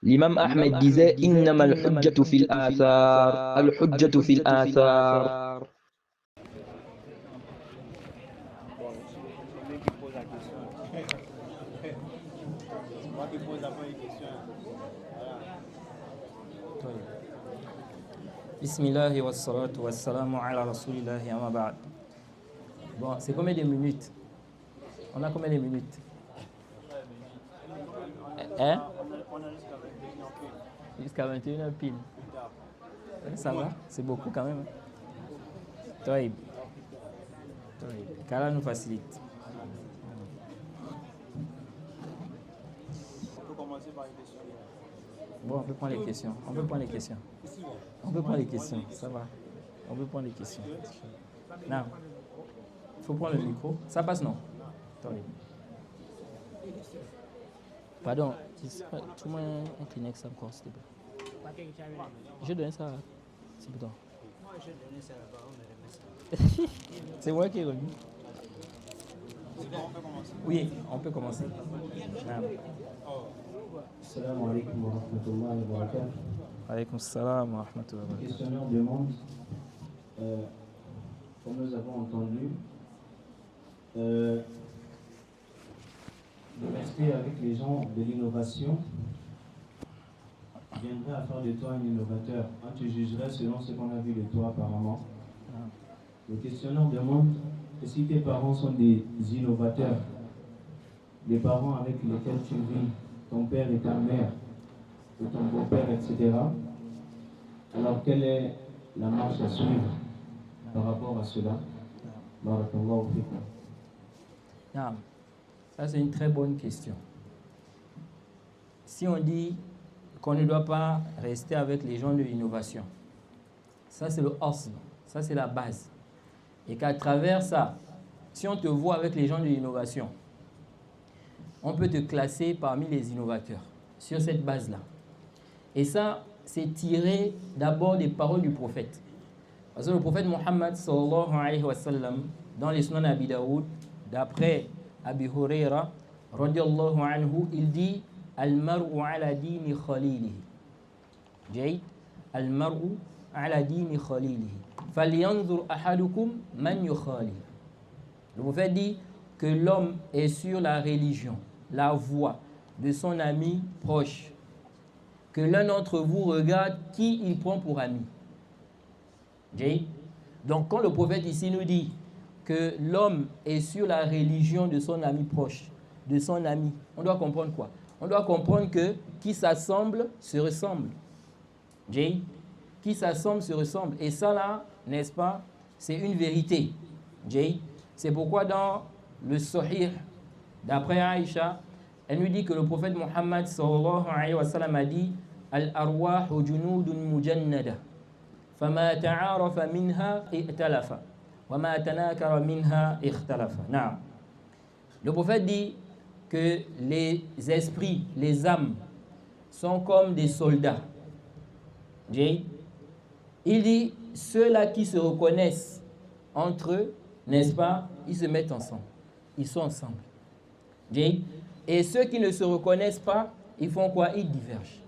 L'imam Ahmed disait innama al-hujjatu fil athar, al-hujjatu fil athar. Bon, c'est lui qui pose la question. C'est moi qui pose la première question. Voilà. Bismillah wa salatu wa salamu ala rasulillahi amma ba'd. Bon, c'est combien de minutes? On a combien de minutes? Hein? Jusqu'à 21h pile. Ça va? C'est beaucoup quand même. Toïb. Qu'Allah nous facilite. On peut commencer par les questions. Bon, on peut prendre les questions. On peut prendre les questions. On peut prendre les questions. Ça va. On peut prendre les questions. Non. Il faut prendre le micro. Ça passe, non? Toïb. Pardon. Tu m'as un Kleenex encore, s'il te plaît. Je donne ça. C'est pour toi. Moi, je donnais ça là-bas, on me remet ça. C'est moi qui ai remis. On peut commencer. Oui, on peut commencer. Assalamu alaikum wa rahmatullahi wa barakatuh. Alaykoum salam wa rahmatullahi wa Le barakatuh. questionnaire demande, comme nous avons entendu, de rester avec les gens de l'innovation viendrait à faire de toi un innovateur. Quand tu jugerais selon ce qu'on a vu de toi apparemment. Le questionnaire demande que si tes parents sont des innovateurs, des parents avec lesquels tu vis, ton père et ta mère, ou ton beau-père, etc., alors quelle est la marche à suivre par rapport à cela? Barakallahu fikum. Non, ça c'est une très bonne question. Si on dit qu'on ne doit pas rester avec les gens de l'innovation, ça c'est le asl, ça c'est la base. Et qu'à travers ça, si on te voit avec les gens de l'innovation, on peut te classer parmi les innovateurs sur cette base-là. Et ça, c'est tiré d'abord des paroles du prophète. Parce que le prophète Mohammed sallallahu alayhi wa sallam, dans les Sunan Abi Daoud, d'après Abi Huraira, radiyallahu anhu, il dit Al-mar'u ala dini khalilihi. Jayd, Al-mar'u ala dini khalilihi. Falyanzur ahadukum man yukhalil. Le prophète dit que l'homme est sur la religion, la voie de son ami proche. Que l'un d'entre vous regarde qui il prend pour ami. Jayd. Donc quand le prophète ici nous dit que l'homme est sur la religion de son ami proche, de son ami, on doit comprendre quoi? On doit comprendre que qui s'assemble se ressemble. Jayd. Qui s'assemble se ressemble. Et ça là, n'est-ce pas, c'est une vérité. Jayd. C'est pourquoi dans le Sahih, d'après Aïcha, elle nous dit que le prophète Mohammed sallallahu alayhi wa sallam a dit Al-arwahu junudun mujannada. Fama ta'arafa minha i'talafa. Wama tanakara minha ikhtalafa. Naam. Le prophète dit que les esprits, les âmes, sont comme des soldats. Jayd. Il dit ceux-là qui se reconnaissent entre eux, n'est-ce pas, ils se mettent ensemble. Ils sont ensemble. Jayd. Et ceux qui ne se reconnaissent pas, ils font quoi? Ils divergent.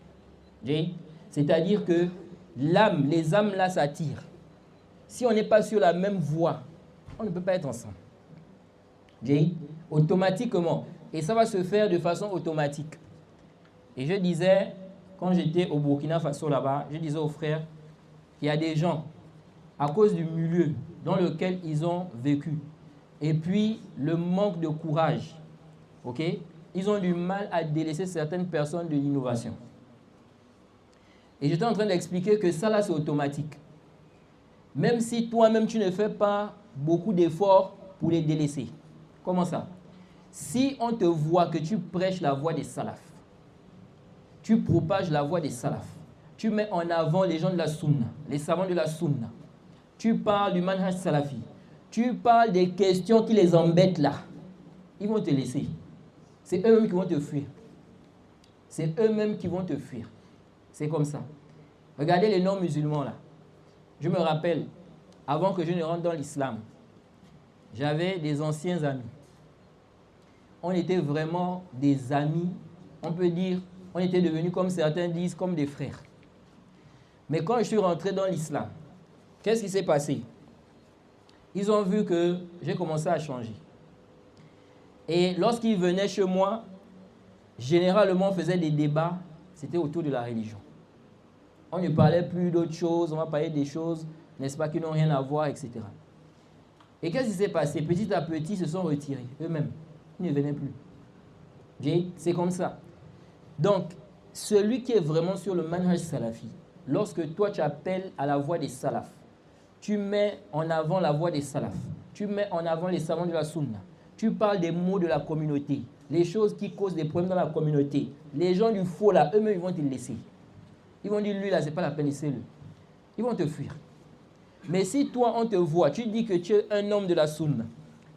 C'est-à-dire que l'âme, les âmes là s'attirent. Si on n'est pas sur la même voie, on ne peut pas être ensemble. Automatiquement. Et ça va se faire de façon automatique. Et je disais, quand j'étais au Burkina Faso là-bas, je disais aux frères qu'il y a des gens, à cause du milieu dans lequel ils ont vécu, et puis le manque de courage, ok, ils ont du mal à délaisser certaines personnes de l'innovation. Et j'étais en train d'expliquer que ça là c'est automatique. Même si toi-même tu ne fais pas beaucoup d'efforts pour les délaisser. Comment ça? Si on te voit que tu prêches la voie des salafs, tu propages la voie des salafs, tu mets en avant les gens de la sunna, les savants de la sunna, tu parles du manhaj salafi, tu parles des questions qui les embêtent là, ils vont te laisser. C'est eux-mêmes qui vont te fuir. C'est eux-mêmes qui vont te fuir. C'est comme ça. Regardez les non-musulmans là. Je me rappelle, avant que je ne rentre dans l'islam, j'avais des anciens amis. On était vraiment des amis, on peut dire On était devenus, comme certains disent, comme des frères. Mais quand je suis rentré dans l'islam, qu'est-ce qui s'est passé? Ils ont vu que j'ai commencé à changer. Et lorsqu'ils venaient chez moi, généralement on faisait des débats, c'était autour de la religion. On ne parlait plus d'autres choses, on va parler des choses, n'est-ce pas, qui n'ont rien à voir, etc. Et qu'est-ce qui s'est passé? Petit à petit, ils se sont retirés eux-mêmes. Ils ne venaient plus. C'est comme ça. Donc, celui qui est vraiment sur le manhaj salafi, lorsque toi tu appelles à la voix des salafs, tu mets en avant la voix des salafs, tu mets en avant les savants de la sunna, tu parles des mots de la communauté, les choses qui causent des problèmes dans la communauté, les gens du faux là, eux-mêmes ils vont te laisser. Ils vont dire lui là, c'est pas la peine, laissez-le. Ils vont te fuir. Mais si toi on te voit, tu dis que tu es un homme de la sunna,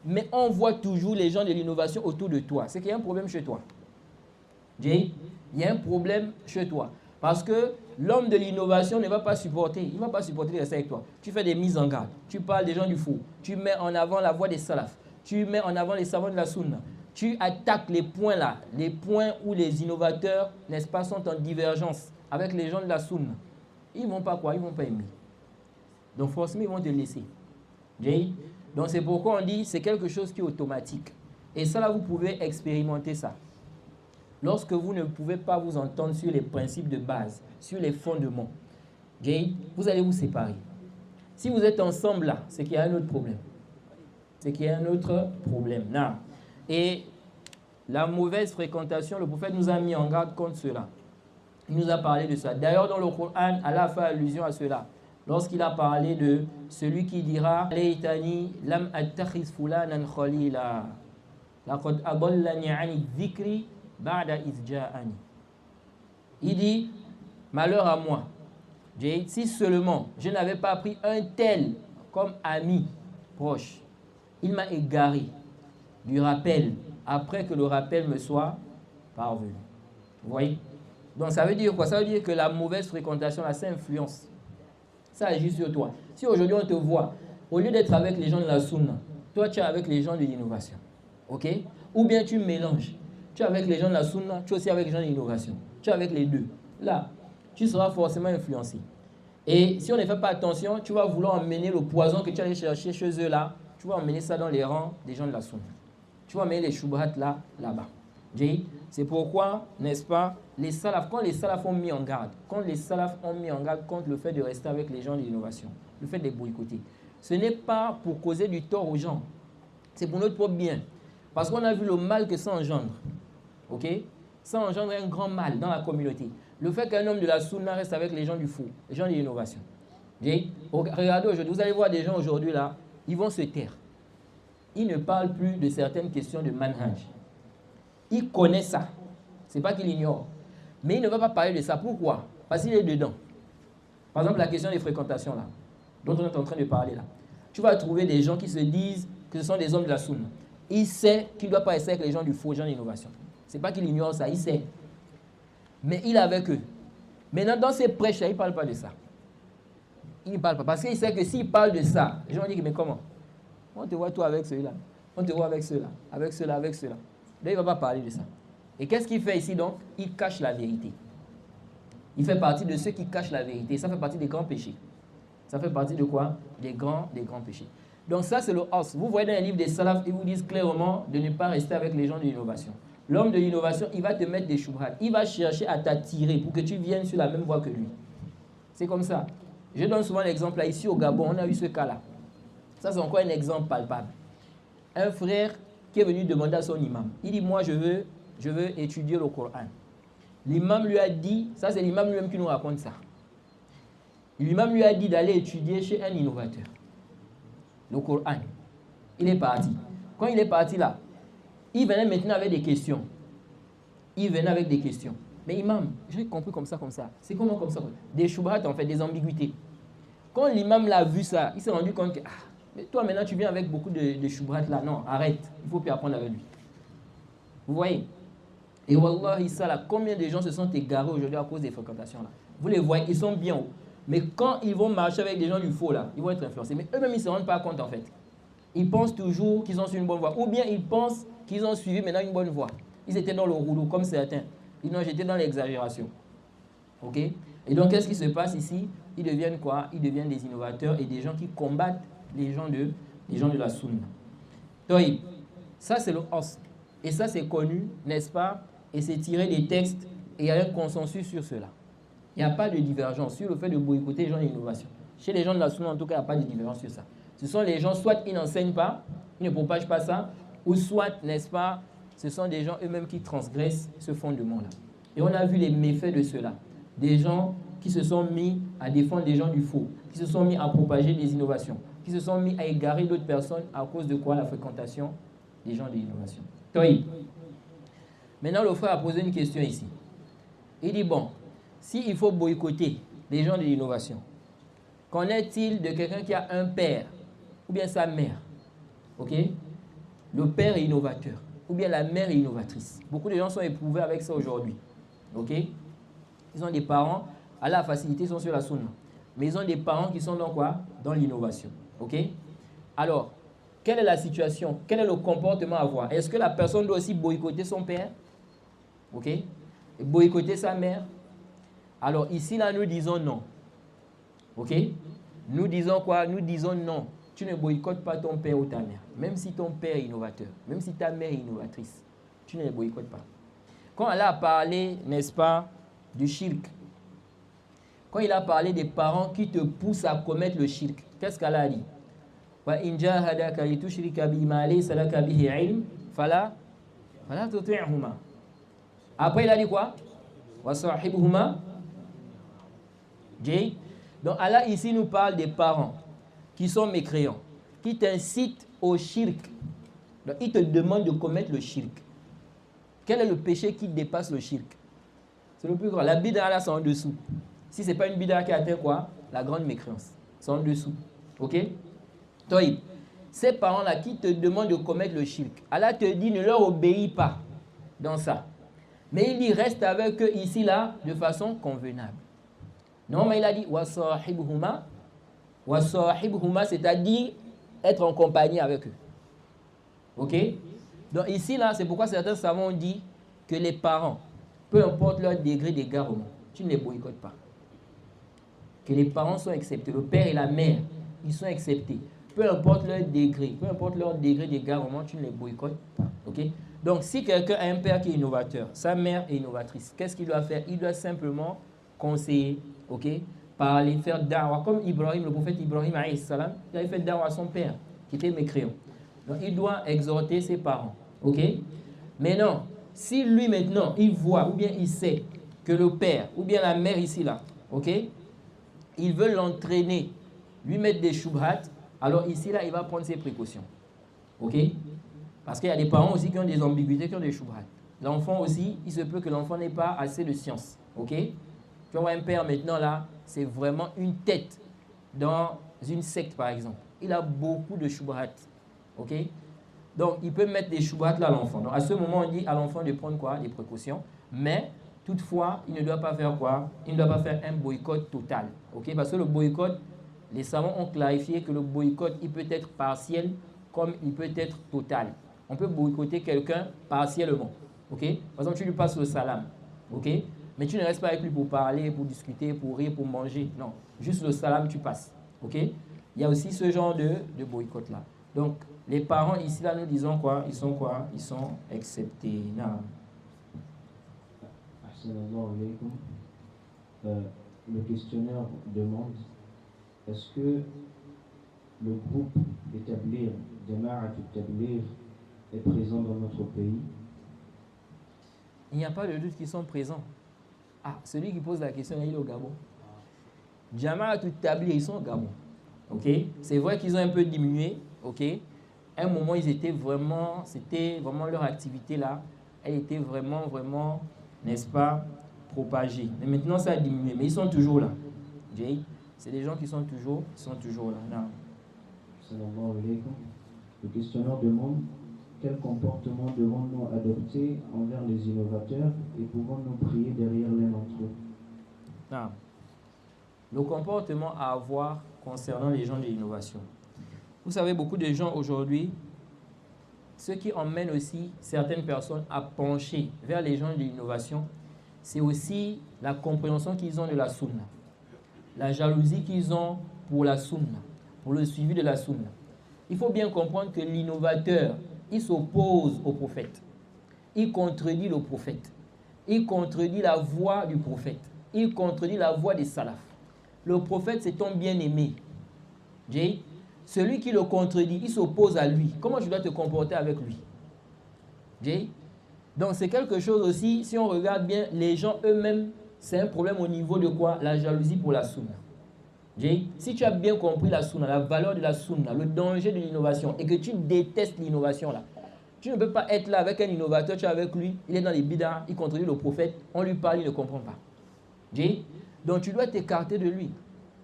mais on voit toujours les gens de l'innovation autour de toi, c'est qu'il y a un problème chez toi. Il y a un problème chez toi. Parce que l'homme de l'innovation ne va pas supporter. Il ne va pas supporter de rester avec toi. Tu fais des mises en garde. Tu parles des gens du faux. Tu mets en avant la voix des salafs. Tu mets en avant les savants de la sunna. Tu attaques les points là. Les points où les innovateurs, n'est-ce pas, sont en divergence avec les gens de la sunna. Ils ne vont pas quoi? Ils ne vont pas aimer. Donc forcément, ils vont te laisser. Donc c'est pourquoi on dit c'est quelque chose qui est automatique. Et ça là, vous pouvez expérimenter ça. Lorsque vous ne pouvez pas vous entendre sur les principes de base, sur les fondements, vous allez vous séparer. Si vous êtes ensemble là, c'est qu'il y a un autre problème. C'est qu'il y a un autre problème. Non. Et la mauvaise fréquentation, le prophète nous a mis en garde contre cela. Il nous a parlé de ça. D'ailleurs, dans le Coran, Allah a fait allusion à cela. Lorsqu'il a parlé de celui qui dira « Laytani lam attakhiz fulanan khalila, laqad adallani ani dhikri » Il dit, malheur à moi, si seulement je n'avais pas pris un tel comme ami proche, il m'a égaré du rappel après que le rappel me soit parvenu. Vous voyez? Donc ça veut dire quoi? Ça veut dire que la mauvaise fréquentation, là, ça influence. Ça agit sur toi. Si aujourd'hui on te voit, au lieu d'être avec les gens de la sunna, toi tu es avec les gens de l'innovation. Ok? Ou bien tu mélanges. Tu es avec les gens de la sunna, tu es aussi avec les gens de l'innovation. Tu es avec les deux. Là, tu seras forcément influencé. Et si on ne fait pas attention, tu vas vouloir emmener le poison que tu allais chercher chez eux là, tu vas emmener ça dans les rangs des gens de la sunna. Tu vas emmener les shubhat là-bas. C'est pourquoi, n'est-ce pas, les salafs, quand les salafs ont mis en garde, contre le fait de rester avec les gens de l'innovation, le fait de les boycotter, ce n'est pas pour causer du tort aux gens, c'est pour notre propre bien. Parce qu'on a vu le mal que ça engendre. Ok? Ça engendre un grand mal dans la communauté. Le fait qu'un homme de la sunna reste avec les gens du faux, les gens de l'innovation. Regardez aujourd'hui, vous allez voir des gens aujourd'hui là, ils vont se taire. Ils ne parlent plus de certaines questions de manhaj. Ils connaissent ça. Ce n'est pas qu'il ignore. Mais il ne va pas parler de ça. Pourquoi? Parce qu'il est dedans. Par exemple, la question des fréquentations là, dont on est en train de parler là. Tu vas trouver des gens qui se disent que ce sont des hommes de la sunna. Il sait qu'il ne doit pas rester avec les gens du faux, les gens d'innovation. Ce n'est pas qu'il ignore ça, il sait. Mais il est avec eux. Maintenant, dans ses prêches, il ne parle pas de ça. Il ne parle pas. Parce qu'il sait que s'il parle de ça, les gens disent, mais comment? On te voit toi avec ceux-là. On te voit avec ceux-là. Avec ceux-là, avec ceux-là. Là, il ne va pas parler de ça. Et qu'est-ce qu'il fait ici donc? Il cache la vérité. Il fait partie de ceux qui cachent la vérité. Ça fait partie des grands péchés. Ça fait partie de quoi? Des grands péchés. Donc ça, c'est le os. Vous voyez dans les livres des salafs, ils vous disent clairement de ne pas rester avec les gens de l'innovation. L'homme de l'innovation, il va te mettre des shubhat. Il va chercher à t'attirer pour que tu viennes sur la même voie que lui. C'est comme ça. Je donne souvent l'exemple là. Ici au Gabon, on a eu ce cas-là. Ça, c'est encore un exemple palpable. Un frère qui est venu demander à son imam. Il dit, moi, je veux étudier le Coran. L'imam lui a dit, ça c'est l'imam lui-même qui nous raconte ça. L'imam lui a dit d'aller étudier chez un innovateur. Le Coran. Il est parti. Quand il est parti là, il venait maintenant avec des questions. Mais imam, j'ai compris comme ça. C'est comment comme ça? Des shubhat en fait, des ambiguïtés. Quand l'imam l'a vu ça, il s'est rendu compte que, mais toi maintenant tu viens avec beaucoup de shubhat là. Non, arrête. Il ne faut plus apprendre avec lui. Vous voyez? Et wallahi ça là, combien de gens se sont égarés aujourd'hui à cause des fréquentations là? Vous les voyez, ils sont bien hauts. Mais quand ils vont marcher avec des gens du faux là, ils vont être influencés. Mais eux-mêmes ils ne se rendent pas compte en fait. Ils pensent toujours qu'ils ont suivi une bonne voie. Ou bien ils pensent qu'ils ont suivi maintenant une bonne voie. Ils étaient dans le rouleau comme certains. Non, j'étais dans l'exagération. Ok? Et donc, qu'est-ce qui se passe ici? Ils deviennent quoi? Ils deviennent des innovateurs et des gens qui combattent les gens de la Sunna. Donc, ça, c'est le os. Et ça, c'est connu, n'est-ce pas? Et c'est tiré des textes et il y a un consensus sur cela. Il n'y a pas de divergence sur le fait de boycotter les gens de l'innovation. Chez les gens de la Sunna, en tout cas, il n'y a pas de divergence sur ça. Ce sont les gens, soit ils n'enseignent pas, ils ne propagent pas ça, ou soit, n'est-ce pas, ce sont des gens eux-mêmes qui transgressent ce fondement-là. Et on a vu les méfaits de cela. Des gens qui se sont mis à défendre les gens du faux, qui se sont mis à propager des innovations, qui se sont mis à égarer d'autres personnes à cause de quoi? La fréquentation des gens de l'innovation. Maintenant, le frère a posé une question ici. Il dit, bon, s'il faut boycotter les gens de l'innovation, qu'en est-il de quelqu'un qui a un père ou bien sa mère? Ok? Le père est innovateur ou bien la mère est innovatrice. Beaucoup de gens sont éprouvés avec ça aujourd'hui. Ok? Ils ont des parents, à la facilité, ils sont sur la sunna. Mais ils ont des parents qui sont dans quoi? Dans l'innovation. Ok? Alors, quelle est la situation? Quel est le comportement à avoir? Est-ce que la personne doit aussi boycotter son père? Ok? Et boycotter sa mère? Alors ici, là, nous disons non. Ok? Nous disons quoi? Nous disons non. Tu ne boycottes pas ton père ou ta mère. Même si ton père est innovateur, même si ta mère est innovatrice, tu ne les boycottes pas. Quand Allah a parlé, n'est-ce pas, du shirk, quand il a parlé des parents qui te poussent à commettre le shirk, qu'est-ce qu'Allah a dit? وَإِنْ جَاهَدَاكَ لِتُشْرِكَ بِي مَا لَيْسَ لَكَ بِهِ عِلْمٌ فَلَا تُطِعْهُمَا. Après, il a dit quoi? وَصَاحِبْهُمَا. Donc Allah ici nous parle des parents qui sont mécréants, qui t'incitent au shirk. Donc ils te demandent de commettre le shirk. Quel est le péché qui dépasse le shirk? C'est le plus grand. La bid'a là, c'est en dessous. Si ce n'est pas une bid'a qui atteint quoi? La grande mécréance. C'est en dessous. Ok? Donc, ces parents-là qui te demandent de commettre le shirk, Allah te dit ne leur obéis pas dans ça. Mais il dit reste avec eux ici là de façon convenable. Non, mais il a dit wasahibhuma, c'est-à-dire être en compagnie avec eux. Ok? Donc ici là, c'est pourquoi certains savants ont dit que les parents, peu importe leur degré d'égarement, tu ne les boycottes pas. Que les parents sont acceptés, le père et la mère, ils sont acceptés. Peu importe leur degré d'égarement, tu ne les boycottes pas. Ok? Donc si quelqu'un a un père qui est innovateur, sa mère est innovatrice, qu'est-ce qu'il doit faire? Il doit simplement conseiller, ok, parler, faire da'wah, comme Ibrahim, le prophète Ibrahim alayhi salam, il avait fait da'wah à son père, qui était mécréant. Donc il doit exhorter ses parents, ok. Mais non, si lui maintenant, il voit ou bien il sait que le père ou bien la mère ici là, ok, il veut l'entraîner, lui mettre des shubhat, alors ici là, il va prendre ses précautions, ok. Parce qu'il y a des parents aussi qui ont des ambiguïtés, qui ont des shubhat. L'enfant aussi, il se peut que l'enfant n'ait pas assez de science, ok. Tu vois un père maintenant là, c'est vraiment une tête dans une secte par exemple. Il a beaucoup de shubhat. Ok? Donc il peut mettre des shubhat là à l'enfant. Donc à ce moment on dit à l'enfant de prendre quoi? Des précautions. Mais toutefois, il ne doit pas faire quoi? Il ne doit pas faire un boycott total. Ok? Parce que le boycott, les savants ont clarifié que le boycott, il peut être partiel comme il peut être total. On peut boycotter quelqu'un partiellement. Ok? Par exemple, tu lui passes le salam. Ok? Mais tu ne restes pas avec lui pour parler, pour discuter, pour rire, pour manger. Non, juste le salam, tu passes. Ok? Il y a aussi ce genre de boycott-là. Donc, les parents ici, là, nous disons quoi? Ils sont quoi? Ils sont acceptés. Non. Assalamu alaikum. Le questionnaire demande est-ce que le groupe des Tabligh, Jama'at al-Tabligh, est présent dans notre pays? Il n'y a pas de doute qu'ils sont présents. Ah, celui qui pose la question, il est au Gabon. Jama'at al-Tabligh, ils sont au Gabon. Ok? C'est vrai qu'ils ont un peu diminué. Ok? À un moment, c'était vraiment leur activité là. Elle était vraiment, n'est-ce pas, propagée. Mais maintenant, ça a diminué. Mais ils sont toujours là. Jay, c'est des gens qui sont toujours là. Non. Sallallahu alayhi. Le questionnaire demande quel comportement devons-nous adopter envers les innovateurs et pouvons-nous prier derrière l'un d'entre eux? Non. Le comportement à avoir concernant les gens de l'innovation. Vous savez, beaucoup de gens aujourd'hui, ce qui emmène aussi certaines personnes à pencher vers les gens de l'innovation, c'est aussi la compréhension qu'ils ont de la sunna, la jalousie qu'ils ont pour la sunna, pour le suivi de la sunna. Il faut bien comprendre que l'innovateur, il s'oppose au prophète. Il contredit le prophète. Il contredit la voix du prophète. Il contredit la voix des salafs. Le prophète, c'est ton bien-aimé. Jay, celui qui le contredit, il s'oppose à lui. Comment je dois te comporter avec lui? Jay? Donc c'est quelque chose aussi, si on regarde bien, les gens eux-mêmes, c'est un problème au niveau de quoi? La jalousie pour la sunna. Jay, si tu as bien compris la sunna, la valeur de la sunna, le danger de l'innovation, et que tu détestes l'innovation là, tu ne peux pas être là avec un innovateur, tu es avec lui, il est dans les bid'ah, il contredit le prophète, on lui parle, il ne comprend pas. Jay? Donc tu dois t'écarter de lui.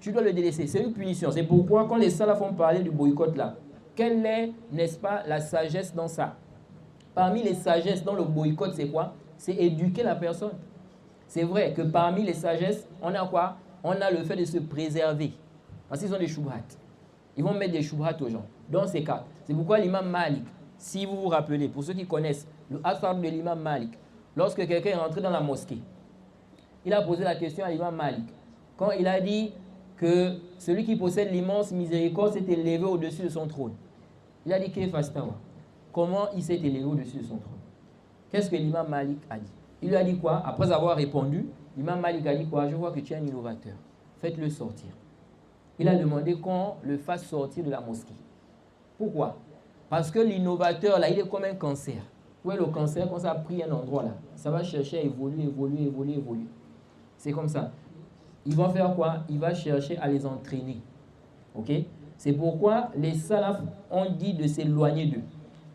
Tu dois le délaisser. C'est une punition. C'est pourquoi quand les salafs ont parlé du boycott là, quelle est, n'est-ce pas, la sagesse dans ça? Parmi les sagesses dans le boycott, c'est quoi? C'est éduquer la personne. C'est vrai que parmi les sagesses, on a quoi? On a le fait de se préserver. Parce qu'ils ont des shubhat. Ils vont mettre des shubhat aux gens. Dans ces cas, c'est pourquoi l'imam Malik, si vous vous rappelez, pour ceux qui connaissent le asar de l'imam Malik, lorsque quelqu'un est rentré dans la mosquée, il a posé la question à l'imam Malik. Quand il a dit que celui qui possède l'immense miséricorde s'est élevé au-dessus de son trône. Il a dit comment il s'est élevé au-dessus de son trône? Qu'est-ce que l'imam Malik a dit? Il lui a dit quoi? Après avoir répondu, l'imam Malik a dit quoi? Je vois que tu es un innovateur. Faites-le sortir. Il a demandé qu'on le fasse sortir de la mosquée. Pourquoi? Parce que l'innovateur, là, il est comme un cancer. Vous voyez le cancer, quand ça a pris un endroit, là, ça va chercher à évoluer. C'est comme ça. Ils vont faire quoi? Il va chercher à les entraîner. Ok? C'est pourquoi les salafs ont dit de s'éloigner d'eux.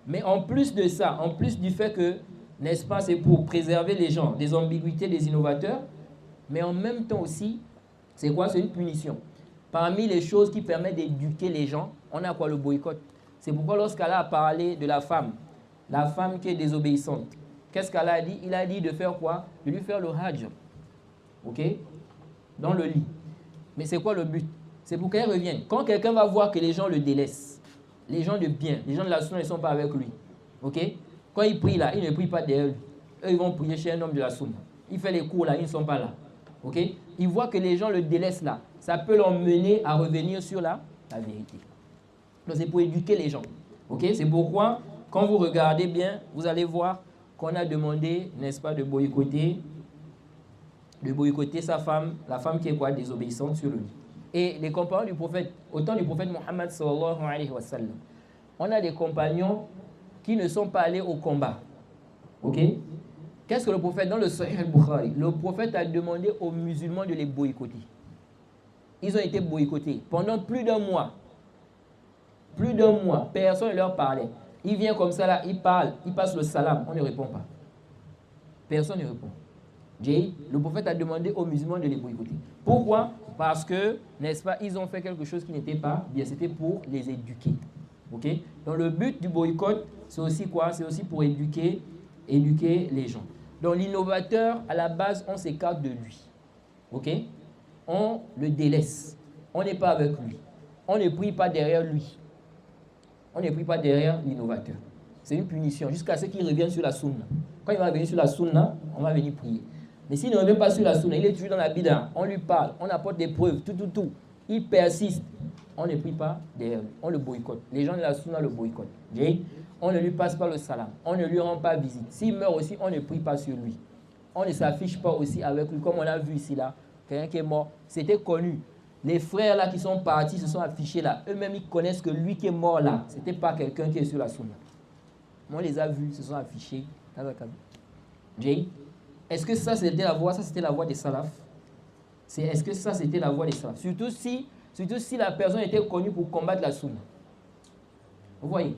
Mais en plus de ça, en plus du fait que, n'est-ce pas, c'est pour préserver les gens des ambiguïtés des innovateurs, mais en même temps aussi, c'est quoi? C'est une punition. Parmi les choses qui permettent d'éduquer les gens, on a quoi? Le boycott. C'est pourquoi lorsqu'Allah a parlé de la femme qui est désobéissante, qu'est-ce qu'Allah a dit? Il a dit de faire quoi? De lui faire le hajj. Ok? Dans le lit. Mais c'est quoi le but? C'est pour qu'elle revienne. Quand quelqu'un va voir que les gens le délaissent, les gens de bien, les gens de la sunna ne sont pas avec lui. Ok? Quand il prie là, il ne prie pas derrière lui. Eux, ils vont prier chez un homme de la sunna. Il fait les cours là, ils ne sont pas là. Ok? Il voit que les gens le délaissent là. Ça peut l'emmener à revenir sur la vérité. Donc c'est pour éduquer les gens. Ok? C'est pourquoi, quand vous regardez bien, vous allez voir qu'on a demandé, n'est-ce pas, de boycotter sa femme, la femme qui est quoi? Désobéissante sur lui. Et les compagnons du prophète, au temps du prophète Mohammed sallallahu alayhi wa sallam, on a des compagnons qui ne sont pas allés au combat. Ok? Qu'est-ce que le prophète, dans le Sahih al-Bukhari, le prophète a demandé aux musulmans de les boycotter. Ils ont été boycottés pendant plus d'un mois. Plus d'un mois, personne ne leur parlait. Il vient comme ça là, il parle, il passe le salam, on ne répond pas. Personne ne répond. Le prophète a demandé aux musulmans de les boycotter. Pourquoi? Parce que, n'est-ce pas, ils ont fait quelque chose qui n'était pas bien, c'était pour les éduquer. Ok? Donc le but du boycott, c'est aussi quoi? C'est aussi pour éduquer les gens. Donc l'innovateur, à la base, on s'écarte de lui. Ok? On le délaisse. On n'est pas avec lui. On ne prie pas derrière lui. On ne prie pas derrière l'innovateur. C'est une punition jusqu'à ce qu'il revienne sur la sunna. Quand il va revenir sur la sunna, on va venir prier. Mais s'il ne revient pas sur la sunna, il est toujours dans la bid'a, on lui parle, on apporte des preuves, tout. Il persiste. On ne prie pas derrière lui. On le boycotte. Les gens de la sunna le boycottent. On ne lui passe pas le salam. On ne lui rend pas visite. S'il meurt aussi, on ne prie pas sur lui. On ne s'affiche pas aussi avec lui. Comme on a vu ici là, quelqu'un qui est mort, c'était connu. Les frères là qui sont partis se sont affichés là. Eux-mêmes, ils connaissent que lui qui est mort là, ce n'était pas quelqu'un qui est sur la sunna. On les a vus, se sont affichés. Est-ce que ça c'était la voix? Ça c'était la voix des salafs. Est-ce que ça c'était la voix des salafs? Surtout si la personne était connue pour combattre la sunna. Vous voyez?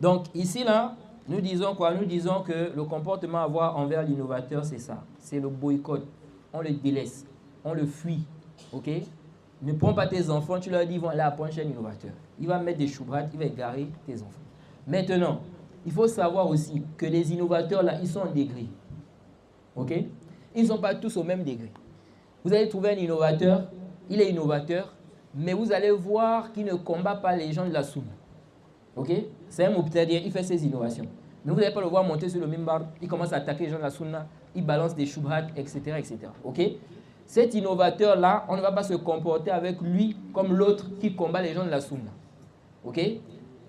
Donc ici là, nous disons quoi? Nous disons que le comportement à avoir envers l'innovateur, c'est ça. C'est le boycott. On le délaisse. On le fuit. Ok? Ne prends pas tes enfants, tu leur dis, ils vont aller apprendre chez l'innovateur. Il va mettre des choubrat, il va égarer tes enfants. Maintenant, il faut savoir aussi que les innovateurs là, ils sont en degré. Ok? Ils ne sont pas tous au même degré. Vous allez trouver un innovateur, il est innovateur, mais vous allez voir qu'il ne combat pas les gens de la sunna. Ok? C'est un mubtadi', il fait ses innovations. Mais vous n'allez pas le voir monter sur le mimbar, il commence à attaquer les gens de la sunna. il balance des shubhat, etc., etc. Ok? Cet innovateur-là, on ne va pas se comporter avec lui comme l'autre qui combat les gens de la sunna. Ok?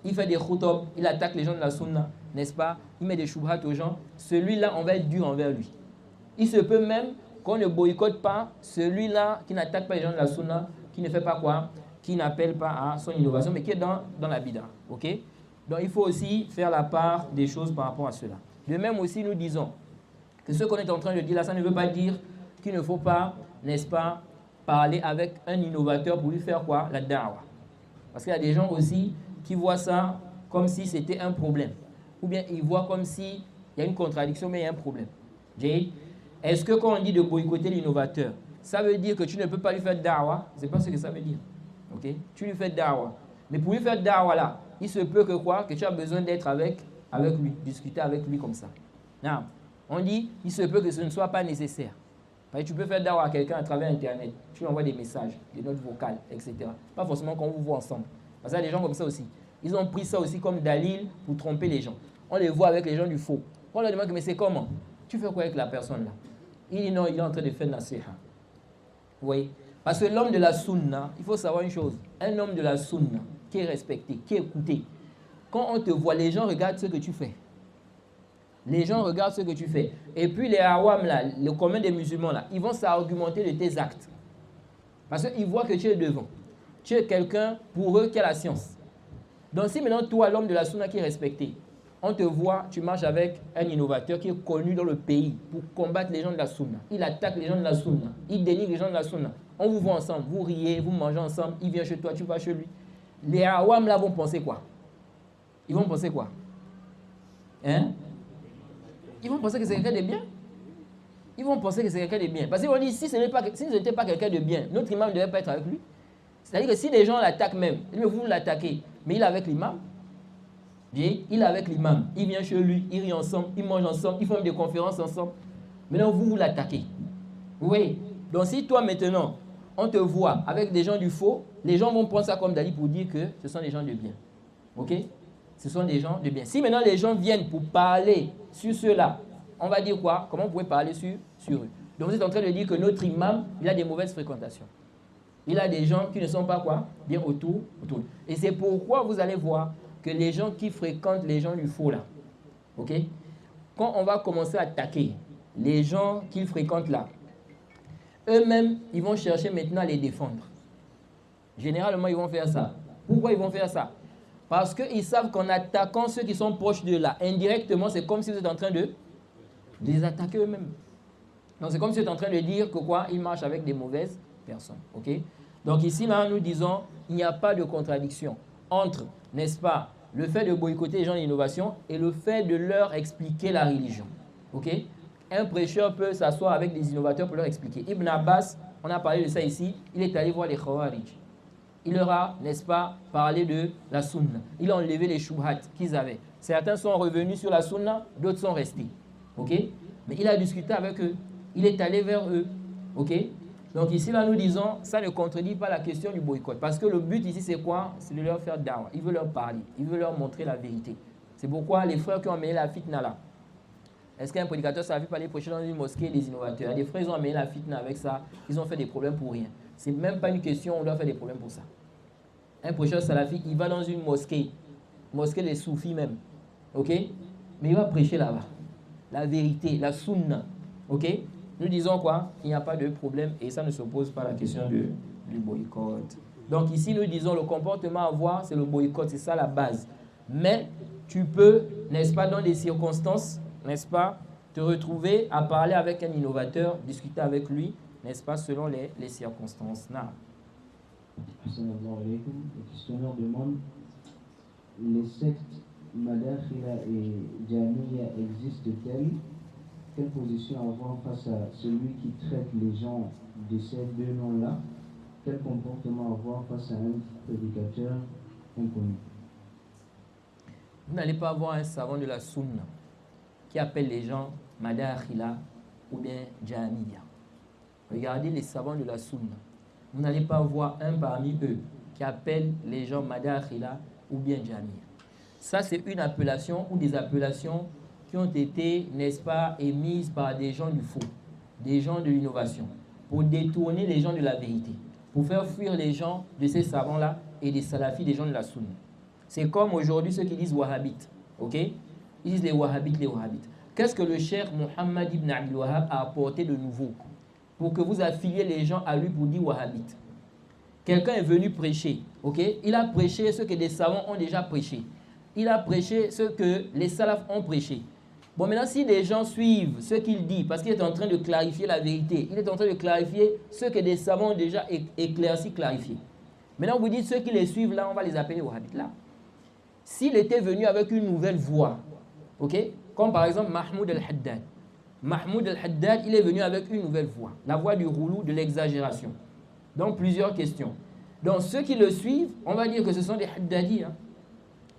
Il fait des khutub, il attaque les gens de la sunna, n'est-ce pas? Il met des shubhat aux gens. Celui-là, on va être dur envers lui. Il se peut même qu'on ne boycotte pas celui-là qui n'attaque pas les gens de la sunna, qui ne fait pas quoi? Qui n'appelle pas à son innovation, mais qui est dans la bida. Ok? Donc, il faut aussi faire la part des choses par rapport à cela. De même aussi, nous disons que ce qu'on est en train de dire là, ça ne veut pas dire qu'il ne faut pas, n'est-ce pas, parler avec un innovateur pour lui faire quoi? La da'wa. Parce qu'il y a des gens aussi qui voient ça comme si c'était un problème. Ou bien ils voient comme s'il y a une contradiction, mais il y a un problème. Jay, est-ce que quand on dit de boycotter l'innovateur, ça veut dire que tu ne peux pas lui faire da'wa? Ce n'est pas ce que ça veut dire. Okay? Tu lui fais da'wa. Mais pour lui faire da'wa là, il se peut que quoi? Que tu as besoin d'être avec lui, discuter avec lui comme ça. Non. On dit, il se peut que ce ne soit pas nécessaire. Parce que tu peux faire da'wa à quelqu'un à travers Internet. Tu lui envoies des messages, des notes vocales, etc. Pas forcément qu'on vous voit ensemble. Parce qu'il y a des gens comme ça aussi. Ils ont pris ça aussi comme dalil pour tromper les gens. On les voit avec les gens du faux. On leur demande, mais c'est comment? Tu fais quoi avec la personne là? Il dit non, il est en train de faire nasiha. Oui. Parce que l'homme de la sunna, il faut savoir une chose. Un homme de la sunna qui est respecté, qui est écouté. Quand on te voit, les gens regardent ce que tu fais. Les gens regardent ce que tu fais. Et puis les awam là, le commun des musulmans là, ils vont s'argumenter de tes actes. Parce qu'ils voient que tu es devant. Tu es quelqu'un pour eux qui a la science. Donc si maintenant toi, l'homme de la sunna qui est respecté, on te voit, tu marches avec un innovateur qui est connu dans le pays pour combattre les gens de la sunna. Il attaque les gens de la sunna. Il dénigre les gens de la sunna. On vous voit ensemble, vous riez, vous mangez ensemble, il vient chez toi, tu vas chez lui. Les awam là vont penser quoi? Ils vont penser quoi? Hein? Ils vont penser que c'est quelqu'un de bien. Ils vont penser que c'est quelqu'un de bien. Parce qu'ils vont dire, si ce n'était pas quelqu'un de bien, notre imam ne devait pas être avec lui. C'est-à-dire que si les gens l'attaquent même, vous l'attaquez, mais il est avec l'imam. Bien, il est avec l'imam. Il vient chez lui, ils rient ensemble, ils mangent ensemble, ils font des conférences ensemble. Maintenant, vous l'attaquez. Vous voyez? Donc si toi maintenant, on te voit avec des gens du faux, les gens vont prendre ça comme Dali pour dire que ce sont des gens de bien. Ok? Ce sont des gens de bien. Si maintenant les gens viennent pour parler sur ceux-là, on va dire quoi? Comment vous pouvez parler sur eux? Donc vous êtes en train de dire que notre imam, il a des mauvaises fréquentations. Il a des gens qui ne sont pas quoi? Bien autour. Et c'est pourquoi vous allez voir que les gens qui fréquentent les gens du faux là, ok? Quand on va commencer à attaquer les gens qu'ils fréquentent là, eux-mêmes, ils vont chercher maintenant à les défendre. Généralement, ils vont faire ça. Pourquoi ils vont faire ça? Parce qu'ils savent qu'en attaquant ceux qui sont proches de là, indirectement, c'est comme si vous êtes en train de les attaquer eux-mêmes. Donc, c'est comme si vous êtes en train de dire que quoi? Ils marchent avec des mauvaises personnes. Ok? Donc, ici, là, nous disons, il n'y a pas de contradiction entre, n'est-ce pas, le fait de boycotter les gens d'innovation et le fait de leur expliquer la religion. Ok? Un prêcheur peut s'asseoir avec des innovateurs pour leur expliquer. Ibn Abbas, on a parlé de ça ici, il est allé voir les Khawarij. Il leur a, n'est-ce pas, parlé de la sunna. Il a enlevé les shubhat qu'ils avaient. Certains sont revenus sur la sunna, d'autres sont restés. Ok? Mais il a discuté avec eux. Il est allé vers eux. Ok? Donc ici, là, nous disons, ça ne contredit pas la question du boycott. Parce que le but ici, c'est quoi? C'est de leur faire da'wa. Il veut leur parler. Il veut leur montrer la vérité. C'est pourquoi les frères qui ont mené la fitna là, est-ce qu'un prédicateur ça a vu parler prêcher dans une mosquée des innovateurs? Des frères, ils ont mené la fitna avec ça. Ils ont fait des problèmes pour rien. C'est même pas une question, on doit faire des problèmes pour ça. Un prêcheur salafi, il va dans une mosquée des soufis même. Ok? Mais il va prêcher là-bas. La vérité, la sunna. Ok? Nous disons quoi? Il n'y a pas de problème et ça ne s'oppose pas à la question du boycott. Donc ici, nous disons le comportement à avoir, c'est le boycott, c'est ça la base. Mais tu peux, n'est-ce pas, dans des circonstances, n'est-ce pas, te retrouver à parler avec un innovateur, discuter avec lui, n'est-ce pas, selon les circonstances. Non. Le questionnaire demande, les sectes Madakhila et Jamiya existent-elles? Quelle position avoir face à celui qui traite les gens de ces deux noms-là? Quel comportement avoir face à un prédicateur inconnu? Vous n'allez pas avoir un savant de la sunna qui appelle les gens Madakhila ou bien Jamiya. Regardez les savants de la sunna. Vous n'allez pas voir un parmi eux qui appelle les gens Madakhila ou bien Jamiya. Ça, c'est une appellation ou des appellations qui ont été, n'est-ce pas, émises par des gens du faux, des gens de l'innovation, pour détourner les gens de la vérité, pour faire fuir les gens de ces savants-là et des salafis, des gens de la sunna. C'est comme aujourd'hui ceux qui disent wahhabites, ok? Ils disent les wahhabites, les wahhabites. Qu'est-ce que le cheikh Mohammed ibn Abdul Wahhab a apporté de nouveau pour que vous affiliez les gens à lui pour dire wahhabites? Quelqu'un est venu prêcher, ok? Il a prêché ce que des savants ont déjà prêché. Il a prêché ce que les salafs ont prêché. Bon, maintenant, si des gens suivent ce qu'il dit, parce qu'il est en train de clarifier la vérité, il est en train de clarifier ce que des savants ont déjà éclairci, clarifié. Maintenant, vous dites ceux qui les suivent là, on va les appeler wahhabites là. S'il était venu avec une nouvelle voie, ok? Comme par exemple Mahmoud al-Haddad. Mahmoud al-Haddad, il est venu avec une nouvelle voie, la voie du roulou, de l'exagération. Donc, plusieurs questions. Donc, ceux qui le suivent, on va dire que ce sont des Haddadis. Hein.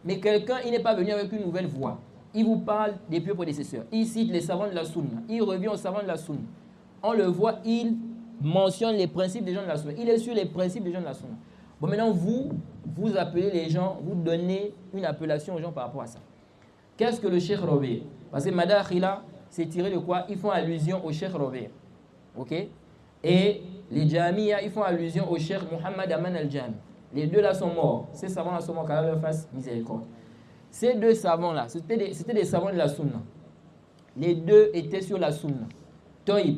Mais quelqu'un, il n'est pas venu avec une nouvelle voie. Il vous parle des pieux prédécesseurs. Il cite les savants de la Sunna. Il revient aux savants de la Sunna. On le voit, il mentionne les principes des gens de la Sunna. Il est sur les principes des gens de la Sunna. Bon, maintenant, vous appelez les gens, vous donnez une appellation aux gens par rapport à ça. Qu'est-ce que le Cheikh Rabi'? Parce que Madakhila, c'est tiré de quoi? Ils font allusion au Cheikh Rabi'. Ok? Et les Jamiya, ils font allusion au Cheikh Mohammed Aman al-Jami. Les deux là sont morts. Ces savants-là sont morts, qu'Allah leur fasse miséricorde. Ces deux savants-là, c'était des savants de la Sunna. Les deux étaient sur la Sunna. Toïb.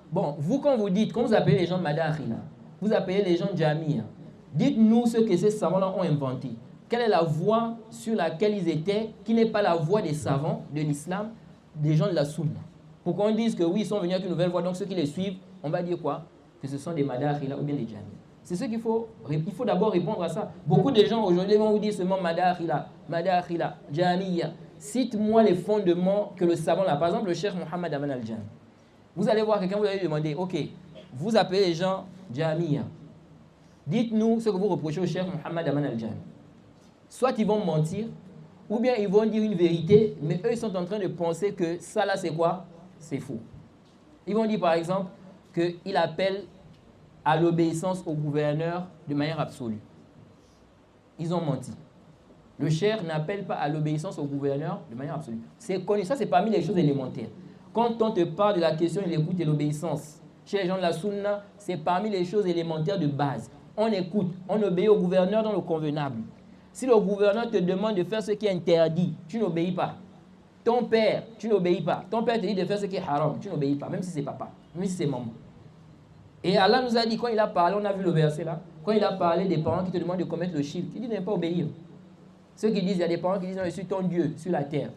Bon, vous, quand vous appelez les gens de Madakhila, vous appelez les gens de Jamiya, dites-nous ce que ces savants-là ont inventé. Quelle est la voie sur laquelle ils étaient, qui n'est pas la voie des savants de l'islam, des gens de la Sunna. Pour qu'on dise que oui, ils sont venus avec une nouvelle voie, donc ceux qui les suivent, on va dire quoi? Que ce sont des Madakhila ou bien des Jamiya. C'est ce qu'il faut. Il faut d'abord répondre à ça. Beaucoup de gens aujourd'hui vont vous dire seulement Madakhila, Madakhila, Jamiya. Cite-moi les fondements que le savant a. Par exemple, le Cheikh Mohammed Aman al-Jami. Vous allez voir quelqu'un, vous allez lui demander, ok, vous appelez les gens Jamiya. Dites-nous ce que vous reprochez au Cheikh Mohammed Aman al-Jami. Soit ils vont mentir, ou bien ils vont dire une vérité, mais eux ils sont en train de penser que ça là c'est quoi? C'est faux. Ils vont dire par exemple qu'il appelle à l'obéissance au gouverneur de manière absolue. Ils ont menti. Le cheikh n'appelle pas à l'obéissance au gouverneur de manière absolue. C'est connu, ça c'est parmi les choses élémentaires. Quand on te parle de la question de l'écoute et l'obéissance, chez les gens de la Sunna, c'est parmi les choses élémentaires de base. On écoute, on obéit au gouverneur dans le convenable. Si le gouverneur te demande de faire ce qui est interdit, tu n'obéis pas. Ton père, tu n'obéis pas. Ton père te dit de faire ce qui est haram, tu n'obéis pas, même si c'est papa, même si c'est maman. Et Allah nous a dit, quand il a parlé, on a vu le verset là, quand il a parlé des parents qui te demandent de commettre le shirk, il dit de ne pas obéir. Ceux qui disent, il y a des parents qui disent, non, je suis ton Dieu sur la terre.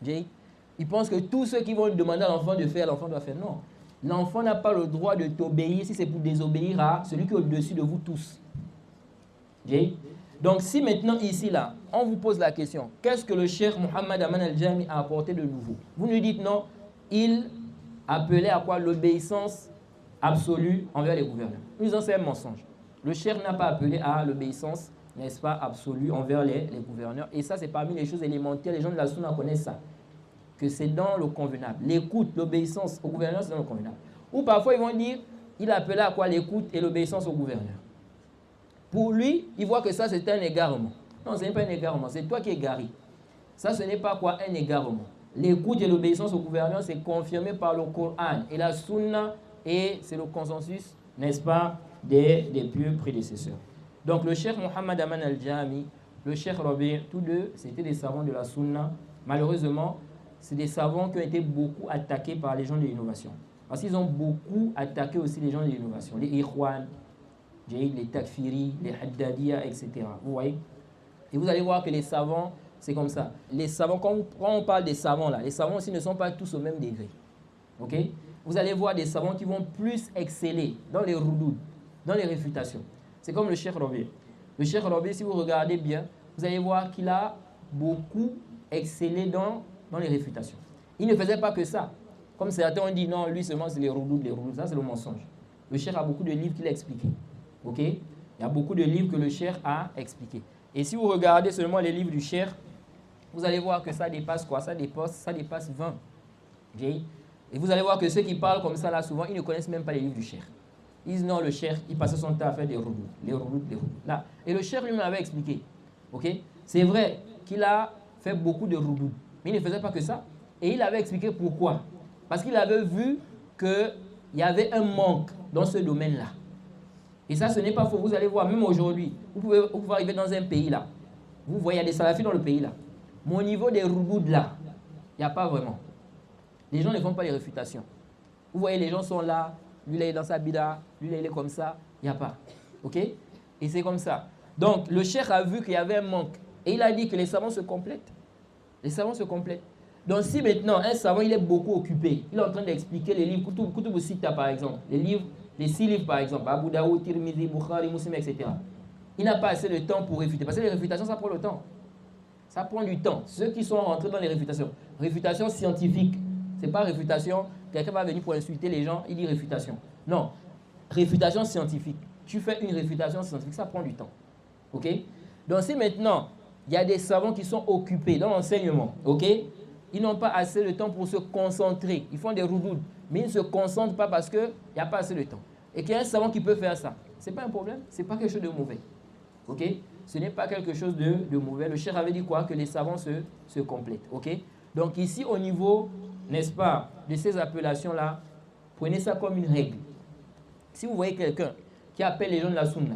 Ils pensent que tous ceux qui vont demander à l'enfant de faire, l'enfant doit faire. Non. L'enfant n'a pas le droit de t'obéir si c'est pour désobéir à celui qui est au-dessus de vous tous. Donc si maintenant ici là, on vous pose la question, qu'est-ce que le cheikh Mohammed Aman al-Jami a apporté de nouveau? Vous nous dites non, il appelait à quoi? L'obéissance absolue envers les gouverneurs. Nous disons c'est un mensonge. Le cheikh n'a pas appelé à l'obéissance, n'est-ce pas, absolue envers les gouverneurs. Et ça c'est parmi les choses élémentaires, les gens de la Sunna connaissent ça. Que c'est dans le convenable. L'écoute, l'obéissance au gouverneur, c'est dans le convenable. Ou parfois ils vont dire, il appelait à quoi? L'écoute et l'obéissance au gouverneur. Pour lui, il voit que ça, c'est un égarement. Non, ce n'est pas un égarement, c'est toi qui es égaré. Ça, ce n'est pas quoi? Un égarement. L'écoute et l'obéissance au gouverneur, c'est confirmé par le Coran et la Sunna, et c'est le consensus, n'est-ce pas, des pieux prédécesseurs. Donc, le cheikh Mohammed Aman al-Jami, le cheikh Rabi', tous deux, c'était des savants de la Sunna. Malheureusement, c'est des savants qui ont été beaucoup attaqués par les gens de l'innovation. Parce qu'ils ont beaucoup attaqué aussi les gens de l'innovation. Les Ikhwan, les Takfiri, les Haddadiya, etc. Vous voyez? Et vous allez voir que les savants, c'est comme ça. Les savants, quand on parle des savants là, les savants aussi ne sont pas tous au même degré. Ok? Vous allez voir des savants qui vont plus exceller dans les roudoud, dans les réfutations. C'est comme le cheikh Rabi'. Le cheikh Rabi', si vous regardez bien, vous allez voir qu'il a beaucoup excellé dans les réfutations. Il ne faisait pas que ça. Comme certains ont dit, non, lui seulement c'est les roudoud. Ça c'est le mensonge. Le cheikh a beaucoup de livres qu'il a expliqués. Ok? Il y a beaucoup de livres que le cheikh a expliqués. Et si vous regardez seulement les livres du cheikh, vous allez voir que ça dépasse quoi? Ça dépasse 20. Et vous allez voir que ceux qui parlent comme ça là, souvent, ils ne connaissent même pas les livres du cheikh. Ils disent non, le cheikh, il passait son temps à faire des roudoud. Les roudoud. Là. Et le cheikh lui-même avait expliqué. Ok? C'est vrai qu'il a fait beaucoup de roudoud. Mais il ne faisait pas que ça. Et il avait expliqué pourquoi. Parce qu'il avait vu qu'il y avait un manque dans ce domaine-là. Et ça, ce n'est pas faux. Vous allez voir, même aujourd'hui, vous pouvez arriver dans un pays là. Vous voyez, il y a des salafis dans le pays là. Mais au niveau des rouboud là, il n'y a pas vraiment. Les gens ne font pas les réfutations. Vous voyez, les gens sont là, lui là il est dans sa bida, lui là il est comme ça, il n'y a pas. Ok? Et c'est comme ça. Donc, le cheikh a vu qu'il y avait un manque. Et il a dit que les savants se complètent. Les savants se complètent. Donc, si maintenant un savant il est beaucoup occupé, il est en train d'expliquer les livres, Kutub Sita par exemple, les 6 livres par exemple, Abu Daoud, Tirmidhi, Bukhari, Muslim, etc. Il n'a pas assez de temps pour réfuter. Parce que les réfutations, ça prend le temps. Ça prend du temps. Ceux qui sont rentrés dans les réfutations scientifiques, ce n'est pas réfutation, quelqu'un va venir pour insulter les gens, il dit réfutation. Non, réfutation scientifique. Tu fais une réfutation scientifique, ça prend du temps. Ok? Donc si maintenant, il y a des savants qui sont occupés dans l'enseignement, ok? Ils n'ont pas assez de temps pour se concentrer. Ils font des roudoud, mais ils ne se concentrent pas parce qu'il n'y a pas assez de temps. Et qu'il y a un savant qui peut faire ça. Ce n'est pas un problème, ce n'est pas quelque chose de mauvais. Ok? Ce n'est pas quelque chose de mauvais. Le cheikh avait dit quoi? Que les savants se complètent. Ok? Donc ici, au niveau, n'est-ce pas, de ces appellations-là, prenez ça comme une règle. Si vous voyez quelqu'un qui appelle les gens de la sunna,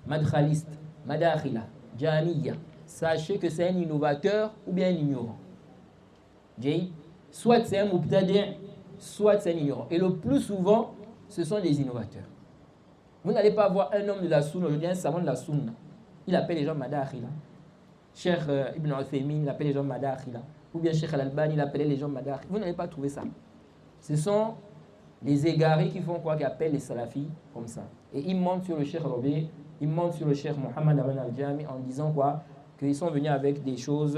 madkhaliste, madakhila, jahmiya, sachez que c'est un innovateur ou bien un ignorant. Soit c'est un mubtadi', soit c'est un ignorant. Et le plus souvent, ce sont des innovateurs. Vous n'allez pas voir un homme de la sunna, aujourd'hui un savant de la sunna. Il appelle les gens madakhila. Cheikh Ibn al-Faymin, il appelle les gens madakhila. Ou bien Cheikh Al-Albani, il appelait les gens madakhila. Vous n'allez pas trouver ça. Ce sont les égarés qui font quoi? Qui appellent les salafis comme ça. Et ils montent sur le Cheikh Rabi, ils montent sur le Cheikh Mohammed Aban al-Jami en disant quoi? Qu'ils sont venus avec des choses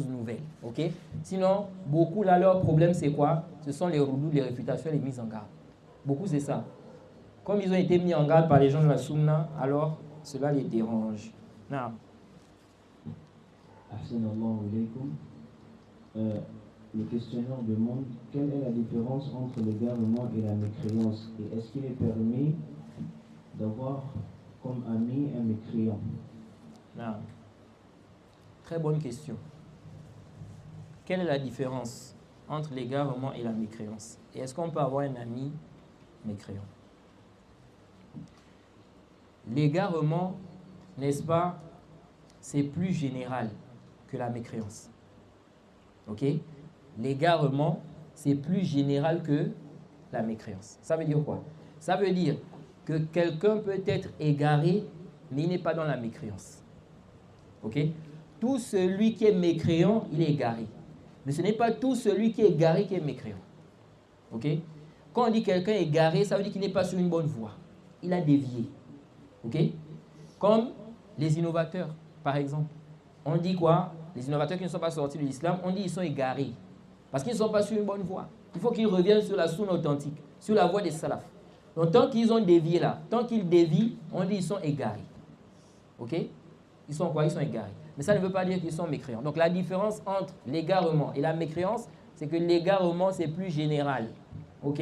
nouvelles. Ok? Sinon, beaucoup là, leur problème c'est quoi? Ce sont les roudoux, les réfutations, les mises en garde. Beaucoup c'est ça. Comme ils ont été mis en garde par les gens de la sunna, alors cela les dérange. Non. Assalamu alaikum. Le questionnaire demande quelle est la différence entre l'égarement et la mécréance et est-ce qu'il est permis d'avoir comme ami un mécréant? Non. Très bonne question. Quelle est la différence entre l'égarement et la mécréance? Et est-ce qu'on peut avoir un ami mécréant? L'égarement, n'est-ce pas, c'est plus général que la mécréance. Ok? L'égarement, c'est plus général que la mécréance. Ça veut dire quoi? Ça veut dire que quelqu'un peut être égaré, mais il n'est pas dans la mécréance. Ok? Tout celui qui est mécréant, il est égaré. Mais ce n'est pas tout celui qui est égaré qui est mécréant. Ok? Quand on dit quelqu'un est égaré, ça veut dire qu'il n'est pas sur une bonne voie. Il a dévié. Ok? Comme les innovateurs, par exemple. On dit quoi? Les innovateurs qui ne sont pas sortis de l'islam, on dit qu'ils sont égarés. Parce qu'ils ne sont pas sur une bonne voie. Il faut qu'ils reviennent sur la sunna authentique, sur la voie des salafs. Donc tant qu'ils ont dévié là, tant qu'ils dévient, on dit qu'ils sont égarés. Ok? Ils sont quoi? Ils sont égarés. Mais ça ne veut pas dire qu'ils sont mécréants. Donc la différence entre l'égarement et la mécréance, c'est que l'égarement c'est plus général. Ok?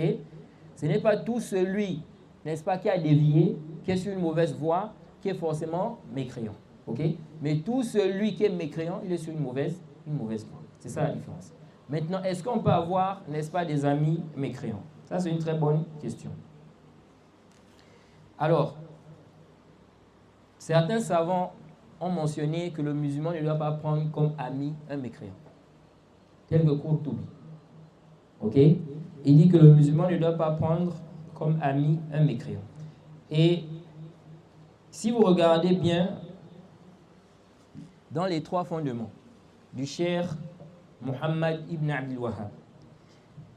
Ce n'est pas tout celui, n'est-ce pas, qui a dévié, qui est sur une mauvaise voie, qui est forcément mécréant. Ok? Mais tout celui qui est mécréant, il est sur une mauvaise voie. C'est ça la différence. Maintenant, est-ce qu'on peut avoir, n'est-ce pas, des amis mécréants? Ça, c'est une très bonne question. Alors, certains savants ont mentionné que le musulman ne doit pas prendre comme ami un mécréant, tel que Qurtubi. Ok? Il dit que le musulman ne doit pas prendre comme ami un mécréant. Et si vous regardez bien dans les 3 fondements du cheikh Muhammad ibn Abdul Wahhab,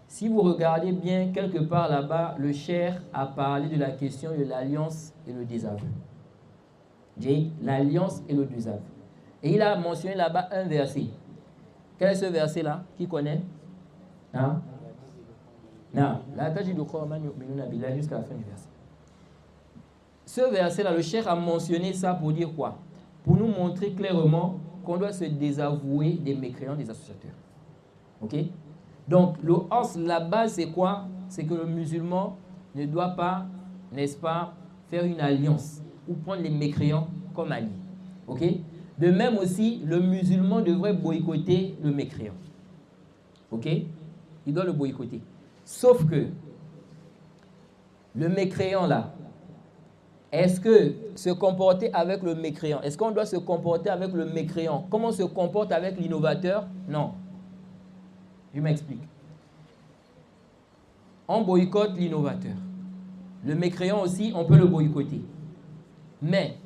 si vous regardez bien quelque part là-bas, le cheikh a parlé de la question de l'alliance et le désaveu. L'alliance et le désaveu. Et il a mentionné là-bas un verset. Quel est ce verset-là? Qui connaît? Hein? Non. Jusqu'à la fin du verset. Ce verset-là, le cheikh a mentionné ça pour dire quoi? Pour nous montrer clairement qu'on doit se désavouer des mécréants, des associateurs. Ok? Donc, la base, c'est quoi? C'est que le musulman ne doit pas, n'est-ce pas, faire une alliance ou prendre les mécréants comme alliés. Ok? De même aussi, le musulman devrait boycotter le mécréant. Ok? Il doit le boycotter. Sauf que le mécréant là, est-ce que se comporter avec le mécréant, est-ce qu'on doit se comporter avec le mécréant comme on se comporte avec l'innovateur? Non. Je m'explique. On boycotte l'innovateur. Le mécréant aussi, on peut le boycotter. Mais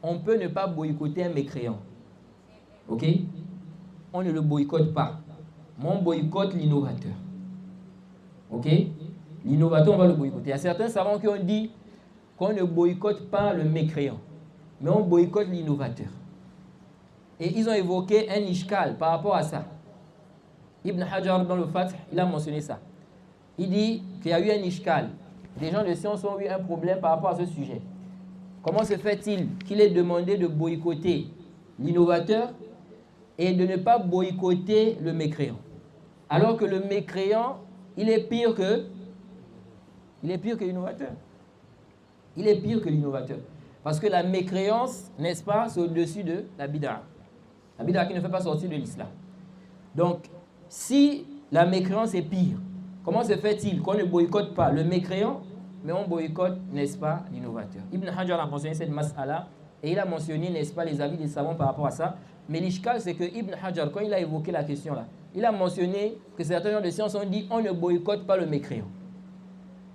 on peut ne pas boycotter un mécréant. Ok? On ne le boycotte pas. Mais on boycotte l'innovateur. Ok? L'innovateur, on va le boycotter. Il y a certains savants qui ont dit qu'on ne boycotte pas le mécréant, mais on boycotte l'innovateur. Et ils ont évoqué un ishkal par rapport à ça. Ibn Hajar, dans le Fath, il a mentionné ça. Il dit qu'il y a eu un ishkal. Des gens de science ont eu un problème par rapport à ce sujet. Comment se fait-il qu'il ait demandé de boycotter l'innovateur et de ne pas boycotter le mécréant? Alors que le mécréant, il est pire que l'innovateur. Il est pire que l'innovateur. Parce que la mécréance, n'est-ce pas, c'est au-dessus de la bid'a. La bid'a qui ne fait pas sortir de l'islam. Donc, si la mécréance est pire, comment se fait-il qu'on ne boycotte pas le mécréant, mais on boycotte, n'est-ce pas, l'innovateur? Ibn Hajar a mentionné cette mas'ala et il a mentionné, n'est-ce pas, les avis des savants par rapport à ça. Mais l'ishkal, c'est que Ibn Hajar, quand il a évoqué la question là, il a mentionné que certains gens de science ont dit on ne boycotte pas le mécréant.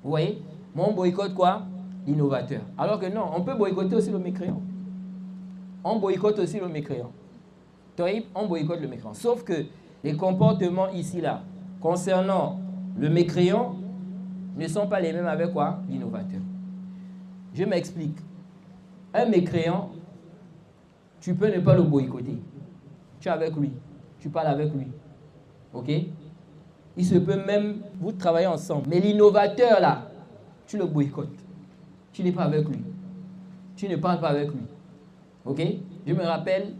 Vous voyez? Mais on boycotte quoi? L'innovateur. Alors que non, on peut boycotter aussi le mécréant. On boycotte aussi le mécréant. On boycotte le mécréant. Sauf que les comportements ici là, concernant le mécréant, ne sont pas les mêmes avec quoi? L'innovateur. Je m'explique. Un mécréant, tu peux ne pas le boycotter. Tu es avec lui. Tu parles avec lui. Ok? Il se peut même, vous travaillez ensemble. Mais l'innovateur là, tu le boycottes. Tu n'es pas avec lui. Tu ne parles pas avec lui. Ok? Je me rappelle,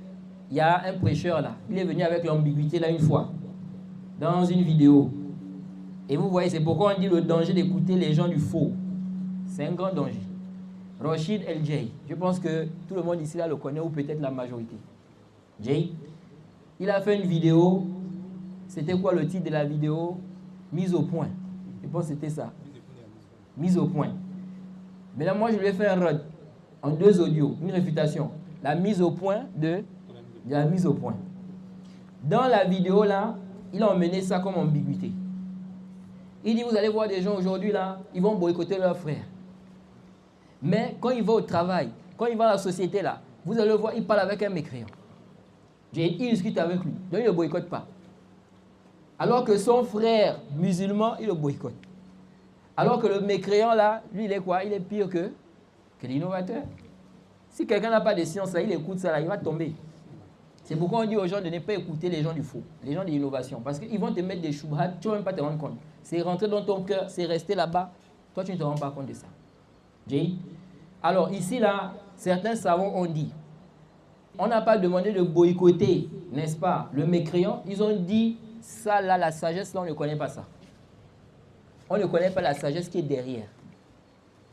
il y a un prêcheur là. Il est venu avec l'ambiguïté là une fois. Dans une vidéo. Et vous voyez, c'est pourquoi on dit le danger d'écouter les gens du faux. C'est un grand danger. Rachid El-Jay. Je pense que tout le monde ici là le connaît, ou peut-être la majorité. Jay. Il a fait une vidéo. C'était quoi le titre de la vidéo? Mise au point. Je pense que c'était ça. Mise au point. Maintenant, moi, je lui ai fait un rod en 2 audios, une réfutation. La mise au point de la mise au point. Dans la vidéo, là, il a emmené ça comme ambiguïté. Il dit, vous allez voir des gens aujourd'hui, là, ils vont boycotter leurs frères. Mais quand il va au travail, quand il va à la société, là, vous allez le voir, il parle avec un mécréant. Il discute avec lui. Donc, il ne le boycotte pas. Alors que son frère musulman, il le boycotte. Alors que le mécréant, là, lui, il est quoi? Il est pire que l'innovateur. Si quelqu'un n'a pas de science, là, il écoute ça, là, il va tomber. C'est pourquoi on dit aux gens de ne pas écouter les gens du faux, les gens de l'innovation. Parce qu'ils vont te mettre des choubhats, tu ne vas même pas te rendre compte. C'est rentrer dans ton cœur, c'est rester là-bas. Toi, tu ne te rends pas compte de ça. Alors, ici, là, certains savants ont dit, on n'a pas demandé de boycotter, n'est-ce pas, le mécréant. Ils ont dit, ça, là, la sagesse, là, on ne connaît pas ça. On ne connaît pas la sagesse qui est derrière.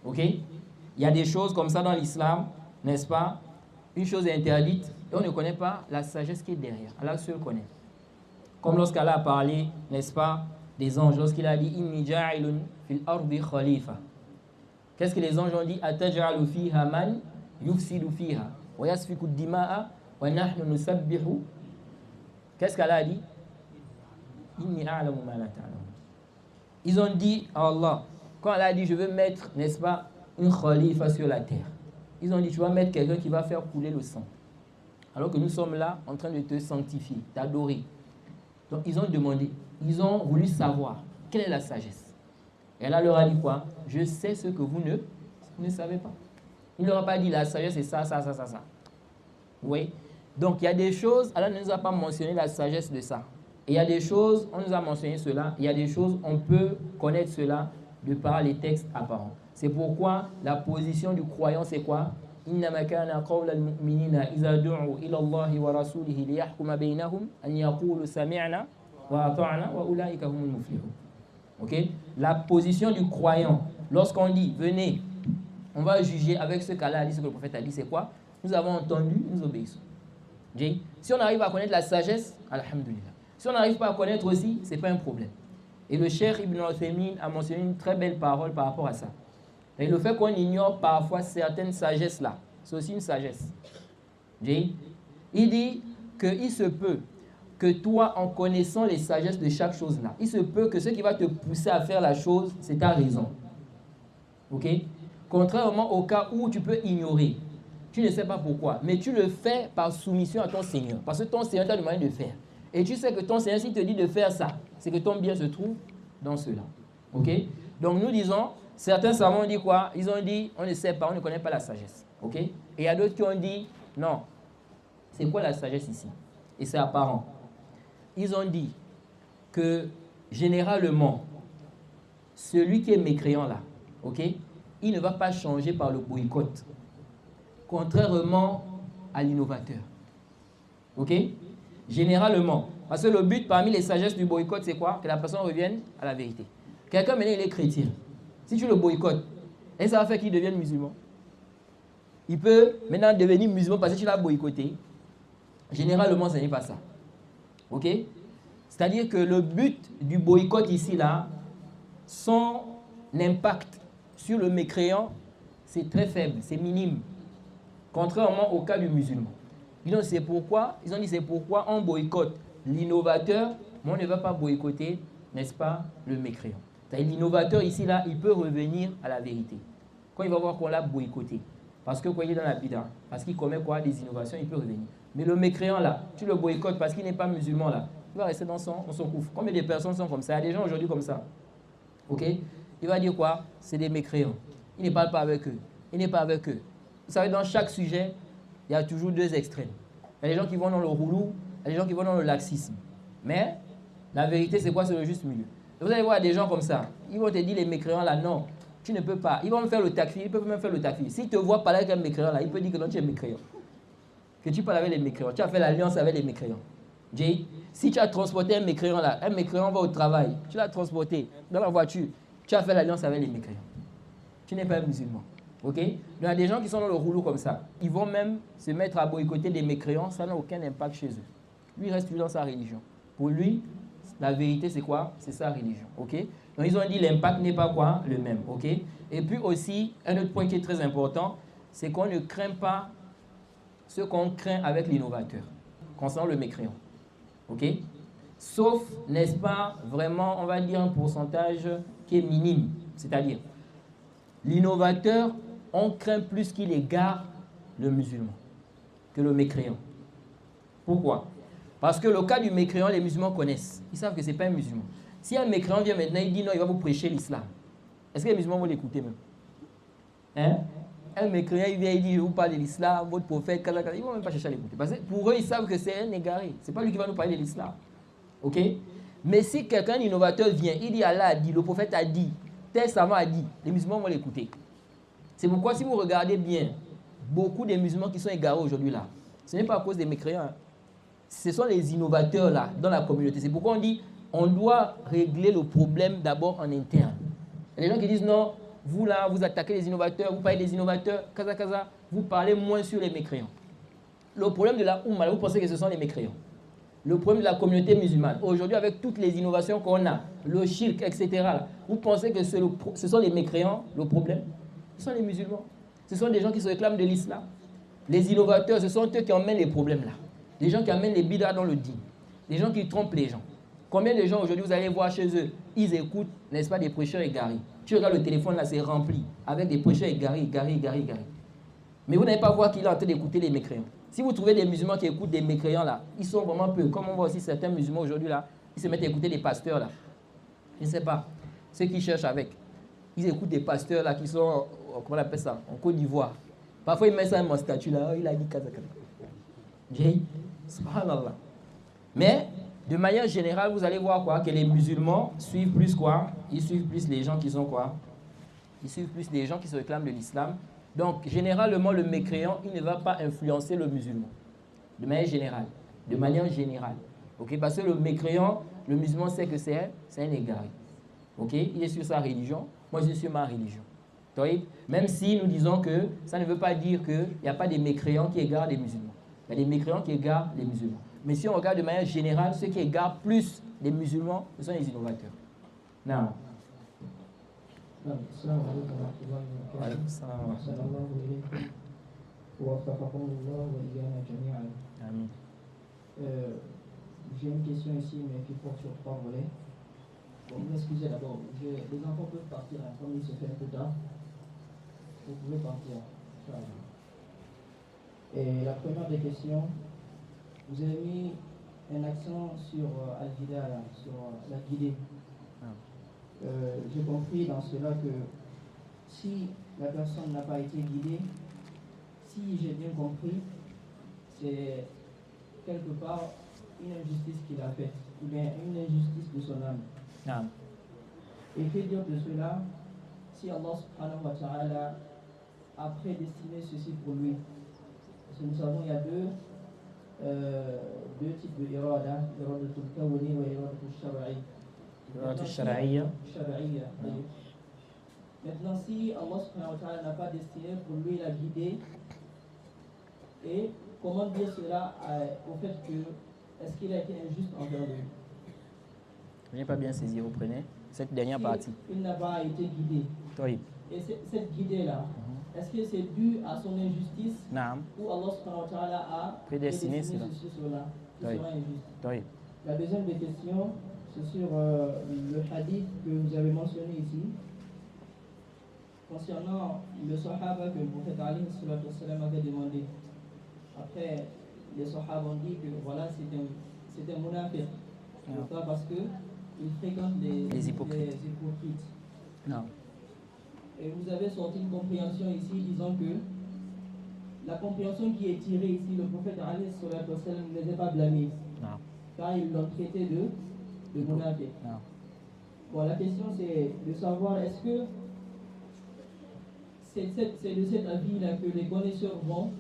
Ok? Il y a des choses comme ça dans l'islam, n'est-ce pas? Une chose est interdite et on ne connaît pas la sagesse qui est derrière. Allah seul connaît. Comme lorsqu'Allah a parlé, n'est-ce pas, des anges, lorsqu'il a dit Inni ja'ilun fil ardi khalifa. Qu'est-ce que les anges ont dit? Ataj'alu fiha man yufsidu fiha wa yasfiku dima'a wa nahnu nusabbihu. Qu'est-ce qu'Allah a dit? Inni a'lamu ma la ta'lamu. Ils ont dit à Allah, quand Allah a dit je veux mettre, n'est-ce pas, une khalifa sur la terre, ils ont dit tu vas mettre quelqu'un qui va faire couler le sang. Alors que nous sommes là en train de te sanctifier, t'adorer. Donc ils ont demandé, ils ont voulu savoir quelle est la sagesse. Et Allah leur a dit quoi? Je sais ce que vous ne savez pas. Il ne leur a pas dit la sagesse c'est ça. Oui. Donc il y a des choses, Allah ne nous a pas mentionné la sagesse de ça. Et il y a des choses, on nous a mentionné cela, il y a des choses, on peut connaître cela de par les textes apparents. C'est pourquoi la position du croyant, c'est quoi? إنما كان قول المؤمنين إذا دعوا إلى الله ورسوله ليحكم بينهم أن يقولوا سمعنا وأطعنا وأولئك هم المفلحون. Ok? La position du croyant, lorsqu'on dit venez, on va juger avec ce qu'Allah a dit, ce que le prophète a dit, c'est quoi? Nous avons entendu, nous obéissons. Si on arrive à connaître la sagesse, alhamdulillah. Si on n'arrive pas à connaître aussi, ce n'est pas un problème. Et le Cheikh Ibn Uthaymin a mentionné une très belle parole par rapport à ça. Et le fait qu'on ignore parfois certaines sagesses là, c'est aussi une sagesse. Il dit qu'il se peut que toi, en connaissant les sagesses de chaque chose là, il se peut que ce qui va te pousser à faire la chose, c'est ta raison. Ok? Contrairement au cas où tu peux ignorer. Tu ne sais pas pourquoi, mais tu le fais par soumission à ton Seigneur. Parce que ton Seigneur t'a demandé de faire. Et tu sais que ton Seigneur, s'il te dit de faire ça, c'est que ton bien se trouve dans cela. Ok? Donc nous disons, certains savants ont dit quoi? Ils ont dit, on ne sait pas, on ne connaît pas la sagesse. Ok? Et il y a d'autres qui ont dit, non, c'est quoi la sagesse ici? Et c'est apparent. Ils ont dit que généralement, celui qui est mécréant là, ok, il ne va pas changer par le boycott, contrairement à l'innovateur. Ok? Généralement. Parce que le but parmi les sagesses du boycott, c'est quoi? Que la personne revienne à la vérité. Quelqu'un maintenant, il est chrétien. Si tu le boycottes, et ça va faire qu'il devienne musulman. Il peut maintenant devenir musulman parce que tu l'as boycotté. Généralement, ce n'est pas ça. Ok? C'est-à-dire que le but du boycott ici, là, son impact sur le mécréant, c'est très faible, c'est minime. Contrairement au cas du musulman. Ils ont dit c'est pourquoi on boycotte l'innovateur, mais on ne va pas boycotter, n'est-ce pas, le mécréant. C'est-à-dire l'innovateur ici, là, il peut revenir à la vérité. Quand il va voir qu'on l'a boycotté, parce que quand il est dans la bid'a, parce qu'il commet quoi, des innovations, il peut revenir. Mais le mécréant là, tu le boycottes parce qu'il n'est pas musulman là, il va rester dans son coufre. Combien de personnes sont comme ça? Il y a des gens aujourd'hui comme ça. Ok? Il va dire quoi? C'est des mécréants. Il ne parle pas avec eux. Il n'est pas avec eux. Vous savez, dans chaque sujet, il y a toujours deux extrêmes. Il y a des gens qui vont dans le roulou, il y a des gens qui vont dans le laxisme. Mais la vérité, c'est quoi? C'est le juste milieu. Et vous allez voir des gens comme ça. Ils vont te dire, les mécréants là, non, tu ne peux pas. Ils vont me faire le takfir, ils peuvent même faire le takfir. S'ils te voient parler avec un mécréant là, ils peuvent dire que non, tu es mécréant. Que tu parles avec les mécréants. Tu as fait l'alliance avec les mécréants. Jay, si tu as transporté un mécréant là, un mécréant va au travail, tu l'as transporté dans la voiture, tu as fait l'alliance avec les mécréants. Tu n'es pas un musulman. Ok? Il y a des gens qui sont dans le rouleau comme ça. Ils vont même se mettre à boycotter des mécréants, ça n'a aucun impact chez eux. Lui, il reste toujours dans sa religion. Pour lui, la vérité, c'est quoi? C'est sa religion. Ok? Donc, ils ont dit l'impact n'est pas quoi? Le même. Ok? Et puis aussi, un autre point qui est très important, c'est qu'on ne craint pas ce qu'on craint avec l'innovateur, concernant le mécréant. Ok? Sauf, n'est-ce pas, vraiment, on va dire un pourcentage qui est minime. C'est-à-dire, l'innovateur, on craint plus qu'il égare le musulman que le mécréant. Pourquoi? Parce que le cas du mécréant, les musulmans connaissent. Ils savent que ce n'est pas un musulman. Si un mécréant vient maintenant, il dit non, il va vous prêcher l'islam. Est-ce que les musulmans vont l'écouter même? Hein? Un mécréant, il vient, il dit, je vous parle de l'islam, votre prophète, ils ne vont même pas chercher à l'écouter. Parce que pour eux, ils savent que c'est un égaré. Ce n'est pas lui qui va nous parler de l'islam. Ok? Mais si quelqu'un innovateur vient, il dit Allah a dit, le prophète a dit, tel savant a dit, les musulmans vont l'écouter. C'est pourquoi si vous regardez bien, beaucoup des musulmans qui sont égarés aujourd'hui là, ce n'est pas à cause des mécréants. Hein. Ce sont les innovateurs là, dans la communauté. C'est pourquoi on dit, on doit régler le problème d'abord en interne. Il y a des gens qui disent non, vous là, vous attaquez les innovateurs, vous parlez des innovateurs, vous parlez moins sur les mécréants. Le problème de la Oumma, vous pensez que ce sont les mécréants. Le problème de la communauté musulmane, aujourd'hui avec toutes les innovations qu'on a, le shirk, etc., là, vous pensez que ce sont les mécréants le problème? Ce sont les musulmans. Ce sont des gens qui se réclament de l'islam. Les innovateurs, ce sont eux qui emmènent les problèmes là. Les gens qui amènent les bid'as dans le dîn. Les gens qui trompent les gens. Combien de gens aujourd'hui, vous allez voir chez eux, ils écoutent, n'est-ce pas, des prêcheurs égarés. Tu regardes le téléphone là, c'est rempli avec des prêcheurs égarés. Mais vous n'allez pas voir qu'il est en train d'écouter les mécréants. Si vous trouvez des musulmans qui écoutent des mécréants là, ils sont vraiment peu. Comme on voit aussi certains musulmans aujourd'hui là, ils se mettent à écouter des pasteurs là. Je ne sais pas, ceux qui cherchent avec. Ils écoutent des pasteurs là qui sont, comment on appelle ça, en Côte d'Ivoire. Parfois ils mettent ça dans mon statut là, oh, il a dit kaza. Subhanallah. Mais de manière générale, vous allez voir quoi, que les musulmans suivent plus quoi? Ils suivent plus les gens qui sont quoi? Ils suivent plus les gens qui se réclament de l'islam. Donc, généralement, le mécréant, il ne va pas influencer le musulman. De manière générale. De manière générale. Okay? Parce que le mécréant, le musulman sait que c'est un égaré. Okay? Il est sur sa religion. Moi, je suis sur ma religion. Même si nous disons que ça ne veut pas dire qu'il n'y a pas des mécréants qui égarent les musulmans. Il y a des mécréants qui égarent les musulmans. Mais si on regarde de manière générale, ceux qui égarent plus les musulmans, ce sont les innovateurs. Non. السلام عليكم ورحمة الله وبركاته. وعليكم السلام ورحمة أحسن الله. الله إليكم ووفقكم الله وإيانا جميعا. Amin. J'ai une question ici, mais qui porte sur 3 volets. Bon, vous m'excusez d'abord. Les enfants peuvent partir, hein, comme il se fait un peu tard. Vous pouvez partir. Inch'Allah. Et la première des questions, vous avez mis un accent sur Al-Hidayah, sur la guidée. J'ai compris dans cela que si la personne n'a pas été guidée, si j'ai bien compris, c'est quelque part une injustice qu'il a faite, ou bien une injustice de son âme. Non. Et que dire de cela si Allah subhanahu wa ta'ala a prédestiné ceci pour lui? Parce que nous savons qu'il y a deux types de irada, iradatul kawni wa iradatul shara'i. Iradatul shar'iyya. Shar'iyya. Maintenant, si Allah subhanahu wa ta'ala n'a pas destiné pour lui la guider, et comment dire cela au fait que est-ce qu'il a été injuste envers lui? Je n'ai pas bien saisi, vous prenez cette dernière partie. Il n'a pas été guidé. Oui. Et cette guidée-là, est-ce que c'est dû à son injustice Naam. ou Allah subhanahu wa ta'ala a Prédestiné cela. cela qui Oui. sera injuste? Oui. La deuxième des questions, c'est sur le hadith que vous avez mentionné ici, concernant le sahaba que le prophète Ali avait demandé. Après, les sahaba ont dit que voilà, c'est un munafiq. Pourquoi? Parce qu'il fréquente les hypocrites. Non. Et vous avez sorti une compréhension ici disant que la compréhension qui est tirée ici, le prophète Ali ne les a pas blâmés. Non. Car ils l'ont traité de munafiq. Non. Bon, la question c'est de savoir est-ce que c'est de cet avis-là que les connaisseurs vont,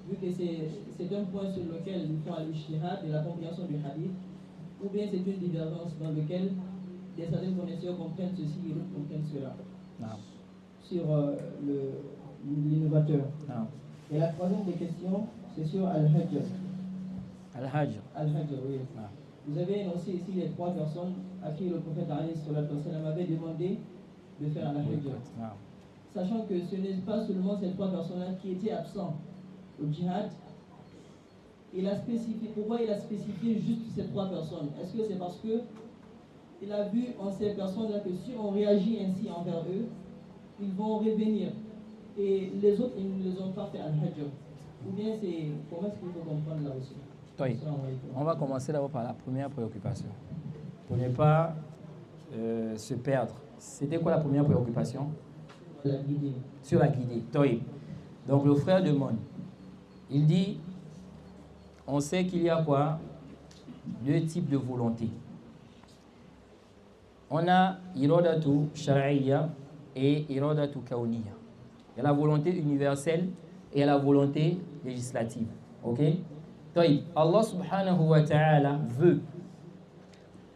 vu que c'est un point sur lequel ils font al-ijtihad de la compréhension du hadith, ou bien c'est une divergence dans laquelle certains connaisseurs comprennent ceci et d'autres comprennent cela. Non. Sur l'innovateur. Non. Et la troisième des questions, c'est sur Al-Hajj. Al-Hajj. Al-Hajj, oui. Non. Vous avez énoncé ici les 3 personnes à qui le prophète avait demandé de faire Al-Hajj. Non. Sachant que ce n'est pas seulement ces 3 personnes-là qui étaient absents au djihad, pourquoi il a spécifié juste ces 3 personnes? Est-ce que c'est parce que il a vu en ces personnes-là que si on réagit ainsi envers eux, ils vont revenir et les autres, ils ne les ont pas fait Al-Hajj? Ou bien c'est comment est-ce qu'il faut comprendre là aussi? Oui. On va commencer d'abord par la première préoccupation. Pour ne pas se perdre. C'était quoi la première préoccupation? La guidée. Sur la guidée. Oui. Donc le frère demande. Il dit, on sait qu'il y a quoi? 2 types de volonté. On a iradatu shar'iyya et iradatu kawniyya. Il y a la volonté universelle et il y a la volonté législative. Ok? Donc, Allah subhanahu wa ta'ala veut,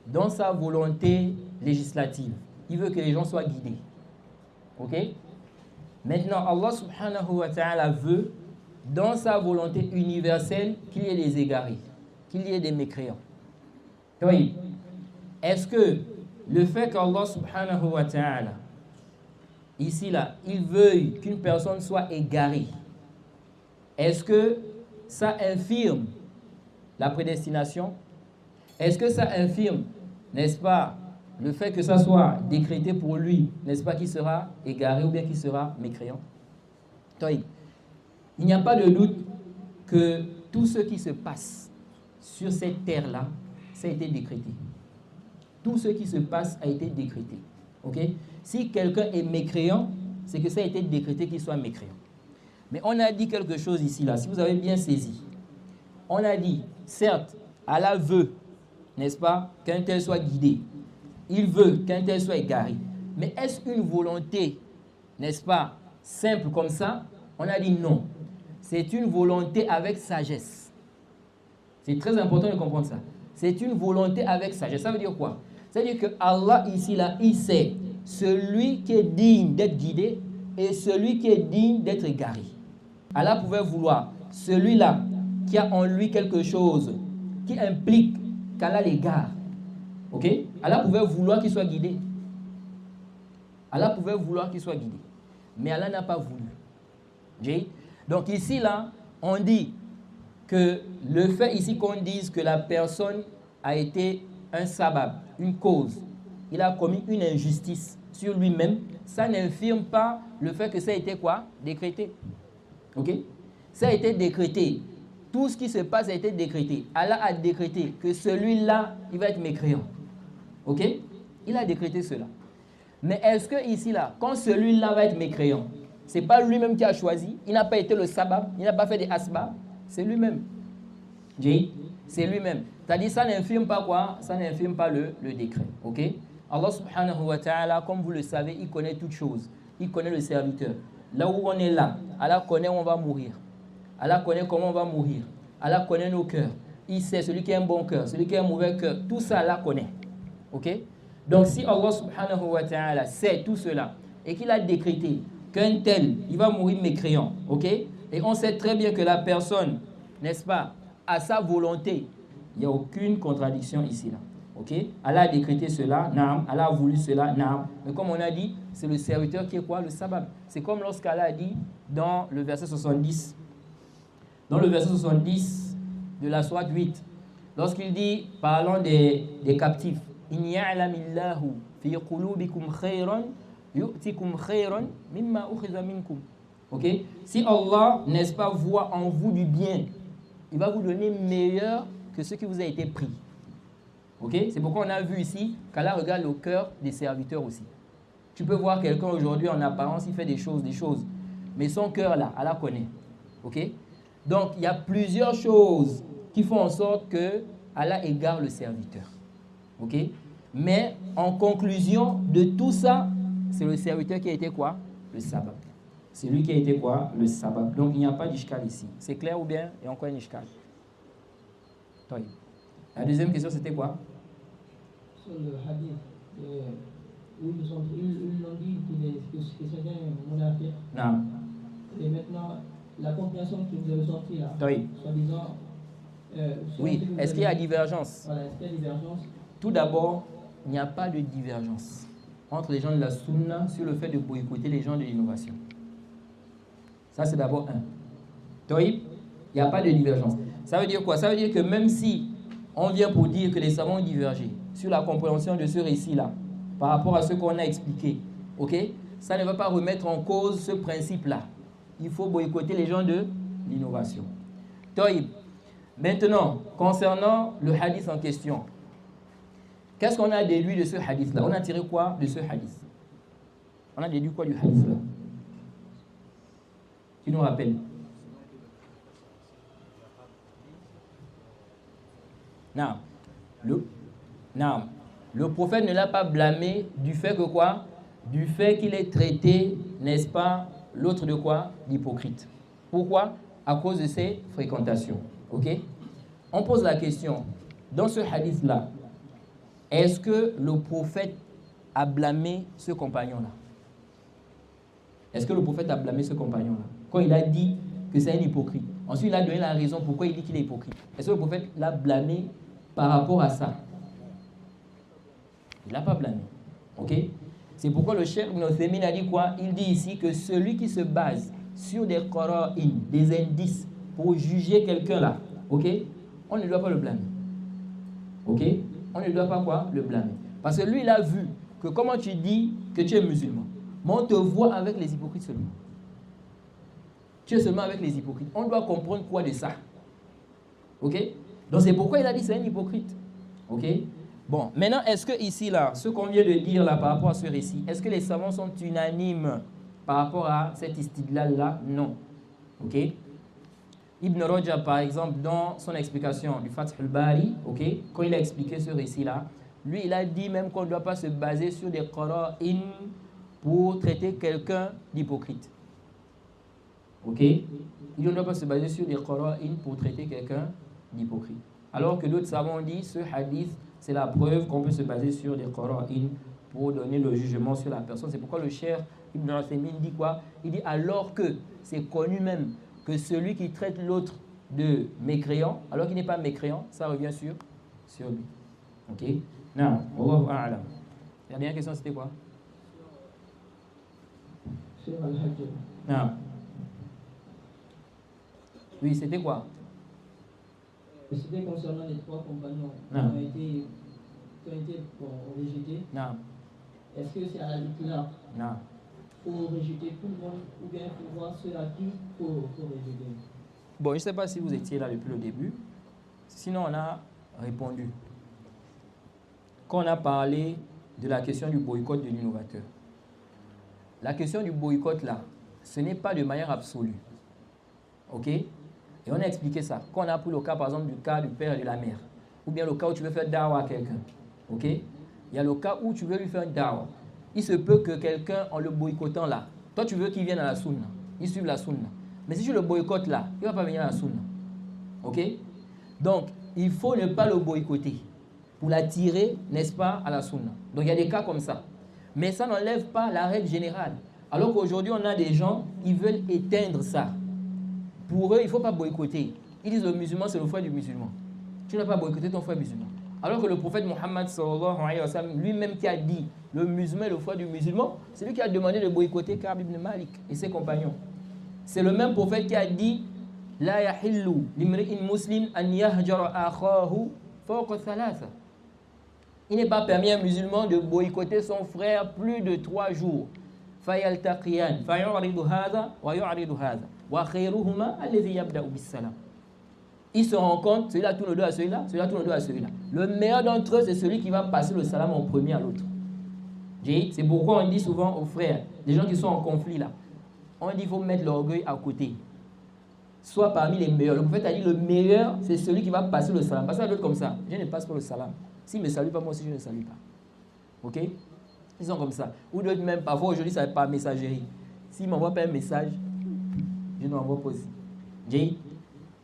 dans sa volonté législative, il veut que les gens soient guidés. Ok? Maintenant, Allah subhanahu wa ta'ala veut, dans sa volonté universelle, qu'il y ait des égarés, qu'il y ait des mécréants. Donc, est-ce que le fait qu'Allah subhanahu wa ta'ala, ici là, il veuille qu'une personne soit égarée, est-ce que ça infirme la prédestination? Est-ce que ça infirme, n'est-ce pas, le fait que ça soit décrété pour lui, n'est-ce pas, qu'il sera égaré ou bien qu'il sera mécréant? Donc, il n'y a pas de doute que tout ce qui se passe sur cette terre-là, ça a été décrété. Tout ce qui se passe a été décrété. Ok? Si quelqu'un est mécréant, c'est que ça a été décrété qu'il soit mécréant. Mais on a dit quelque chose ici, là, si vous avez bien saisi. On a dit, certes, Allah veut, n'est-ce pas, qu'un tel soit guidé. Il veut qu'un tel soit égaré. Mais est-ce une volonté, n'est-ce pas, simple comme ça? On a dit non. C'est une volonté avec sagesse. C'est très important de comprendre ça. C'est une volonté avec sagesse. Ça veut dire quoi? Ça veut dire que Allah, ici, là, il sait celui qui est digne d'être guidé et celui qui est digne d'être égaré. Allah pouvait vouloir celui-là qui a en lui quelque chose qui implique qu'Allah l'égare. Ok? Allah pouvait vouloir qu'il soit guidé. Allah pouvait vouloir qu'il soit guidé. Mais Allah n'a pas voulu. Okay? Donc ici, là, on dit que le fait ici qu'on dise que la personne a été un sabab, une cause, il a commis une injustice sur lui-même, ça n'infirme pas le fait que ça a été quoi? Décrété. Ok? Ça a été décrété. Tout ce qui se passe a été décrété. Allah a décrété que celui-là, il va être mécréant. Ok? Il a décrété cela. Mais est-ce que ici, là, quand celui-là va être mécréant, ce n'est pas lui-même qui a choisi, il n'a pas été le sabab, il n'a pas fait des asbab, c'est lui-même. C'est lui-même. C'est-à-dire, ça n'infirme pas quoi? Ça n'infirme pas le décret. Ok? Allah subhanahu wa ta'ala, comme vous le savez, il connaît toutes choses. Il connaît le serviteur. Là où on est là, Allah connaît où on va mourir. Allah connaît comment on va mourir. Allah connaît nos cœurs. Il sait celui qui a un bon cœur, celui qui a un mauvais cœur. Tout ça, Allah connaît. Ok? Donc, si Allah subhanahu wa ta'ala sait tout cela et qu'il a décrété qu'un tel, il va mourir mécréant, ok? Et on sait très bien que la personne, n'est-ce pas, a sa volonté. Il n'y a aucune contradiction ici, là. Ok? Allah a décrété cela, naam. Allah a voulu cela, naam. Mais comme on a dit, c'est le serviteur qui est quoi? Le sabab. C'est comme lorsqu'Allah a dit dans le verset 70. Dans le verset 70 de la sourate 8, lorsqu'il dit, parlant des captifs, in ya'lamillahu fi qulubikum khayran yu'tikum khayran mimma ukhiza minkum. Ok? Si Allah, n'est-ce pas, voit en vous du bien, il va vous donner meilleur que ce qui vous a été pris. Ok? C'est pourquoi on a vu ici qu'Allah regarde le cœur des serviteurs aussi. Tu peux voir quelqu'un aujourd'hui en apparence, il fait des choses, mais son cœur là, Allah connaît. Ok? Donc il y a plusieurs choses qui font en sorte que Allah égare le serviteur. Ok? Mais en conclusion de tout ça, c'est le serviteur qui a été quoi? Le sabab. C'est lui qui a été quoi? Le sabab. Donc il n'y a pas d'ishkal ici. C'est clair ou bien? Et encore un ishkal. La deuxième question, c'était quoi? Sur le hadith, où ils ont dit que c'était un monarque. Non. Et maintenant, la compréhension que vous avez sortie là, Oui. soi-disant. Oui, est-ce qu'il y a divergence? Voilà, est-ce qu'il y a divergence? Tout d'abord, il n'y a pas de divergence entre les gens de la sunna sur le fait de boycotter les gens de l'innovation. Ça, c'est d'abord un. Toïb, il n'y a pas de divergence. Ça veut dire quoi? Ça veut dire que même si on vient pour dire que les savants ont divergé sur la compréhension de ce récit-là, par rapport à ce qu'on a expliqué, ok? Ça ne va pas remettre en cause ce principe-là. Il faut boycotter les gens de l'innovation. Toïb. Maintenant, concernant le hadith en question, qu'est-ce qu'on a déduit de ce hadith-là? On a tiré quoi de ce hadith? On a déduit quoi du hadith-là? Qui nous rappelle? Non. Le prophète ne l'a pas blâmé du fait que quoi? Du fait qu'il ait traité, n'est-ce pas, l'autre de quoi? D'hypocrite. Pourquoi? À cause de ses fréquentations. Ok? On pose la question, dans ce hadith-là, est-ce que le prophète a blâmé ce compagnon-là? Est-ce que le prophète a blâmé ce compagnon-là? Quand il a dit que c'est un hypocrite. Ensuite, il a donné la raison pourquoi il dit qu'il est hypocrite. Est-ce que le prophète l'a blâmé par rapport à ça? Il ne l'a pas blâmé. Ok? C'est pourquoi le cheikh Ibn Uthaymin a dit quoi? Il dit ici que celui qui se base sur des qara'in, des indices, pour juger quelqu'un là, ok? On ne doit pas le blâmer. Ok? On ne doit pas quoi? Le blâmer. Parce que lui, il a vu que comment tu dis que tu es musulman, mais on te voit avec les hypocrites seulement. Tu es seulement avec les hypocrites. On doit comprendre quoi de ça? Ok? Donc c'est pourquoi il a dit c'est un hypocrite. Ok? Bon, maintenant, est-ce que ici, là, ce qu'on vient de dire là par rapport à ce récit, est-ce que les savants sont unanimes par rapport à cet istidlal-là? Non. Ok? Ibn Rajab, par exemple, dans son explication du Fath al-Bari, ok, quand il a expliqué ce récit-là, lui, il a dit même qu'on ne doit pas se baser sur des qara'in pour traiter quelqu'un d'hypocrite. Ok? Il ne doit pas se baser sur des qara'in pour traiter quelqu'un d'hypocrite. Alors que d'autres savants disent, ce hadith, c'est la preuve qu'on peut se baser sur des qara'in pour donner le jugement sur la personne. C'est pourquoi le cheikh Ibn Uthaymin dit quoi? Il dit alors que c'est connu même que celui qui traite l'autre de mécréant, alors qu'il n'est pas mécréant, ça revient sur lui. Ok? Non, Wallahu a'lam. La dernière question, c'était quoi? Sur Al-Hajj. Non. Oui, c'était quoi? C'était concernant les 3 compagnons qui Non. ont été rejetés. Non. Est-ce que c'est à la lecture Non. pour rejeter tout le monde ou bien pour voir ceux à qui faut rejeter? Bon, je ne sais pas si vous étiez là depuis le début. Sinon, on a répondu. Quand on a parlé de la question du boycott de l'innovateur, la question du boycott là, ce n'est pas de manière absolue. Ok? Et on a expliqué ça. Quand on a pris le cas, par exemple, du cas du père et de la mère, ou bien le cas où tu veux faire dawa à quelqu'un. Ok? Il y a le cas où tu veux lui faire dawa. Il se peut que quelqu'un, en le boycottant là, toi tu veux qu'il vienne à la sunna, il suive la sunna. Mais si tu le boycottes là, il ne va pas venir à la sunna. Ok? Donc, il faut ne pas le boycotter pour l'attirer, n'est-ce pas, à la sunna. Donc, il y a des cas comme ça. Mais ça n'enlève pas la règle générale. Alors qu'aujourd'hui, on a des gens, ils veulent éteindre ça. Pour eux, il ne faut pas boycotter. Ils disent le musulman, c'est le frère du musulman. Tu n'as pas boycotté ton frère musulman. Alors que le prophète Mohammed sallallahu alayhi wa sallam, lui-même qui a dit le musulman est le frère du musulman, c'est lui qui a demandé de boycotter Ka'b ibn Malik et ses compagnons. C'est le même prophète qui a dit La yahillu limri'in muslim an yahjara akhahu fawqa thalatha. Il n'est pas permis à un musulman de boycotter son frère plus de 3 jours. Fayaltaqiyan fayu'ridu hadha wa yu'ridu hadha wa khayruhuma alladhi yabda'u bis salam. Ils se rencontrent, celui-là tourne le dos à celui-là, celui-là tourne le dos à celui-là. Le meilleur d'entre eux, c'est celui qui va passer le salam en premier à l'autre. C'est pourquoi on dit souvent aux frères, les gens qui sont en conflit là, on dit qu'il faut mettre l'orgueil à côté. Soit parmi les meilleurs. Le prophète a dit le meilleur, c'est celui qui va passer le salam. Parce que l'autre comme ça, je ne passe pas le salam. S'il ne me salue pas, moi aussi je ne salue pas. Ok? Ils sont comme ça. Ou d'autres même, parfois aujourd'hui, ça n'est pas messagerie. S'il ne m'envoie pas un message, je ne m'envoie pas aussi.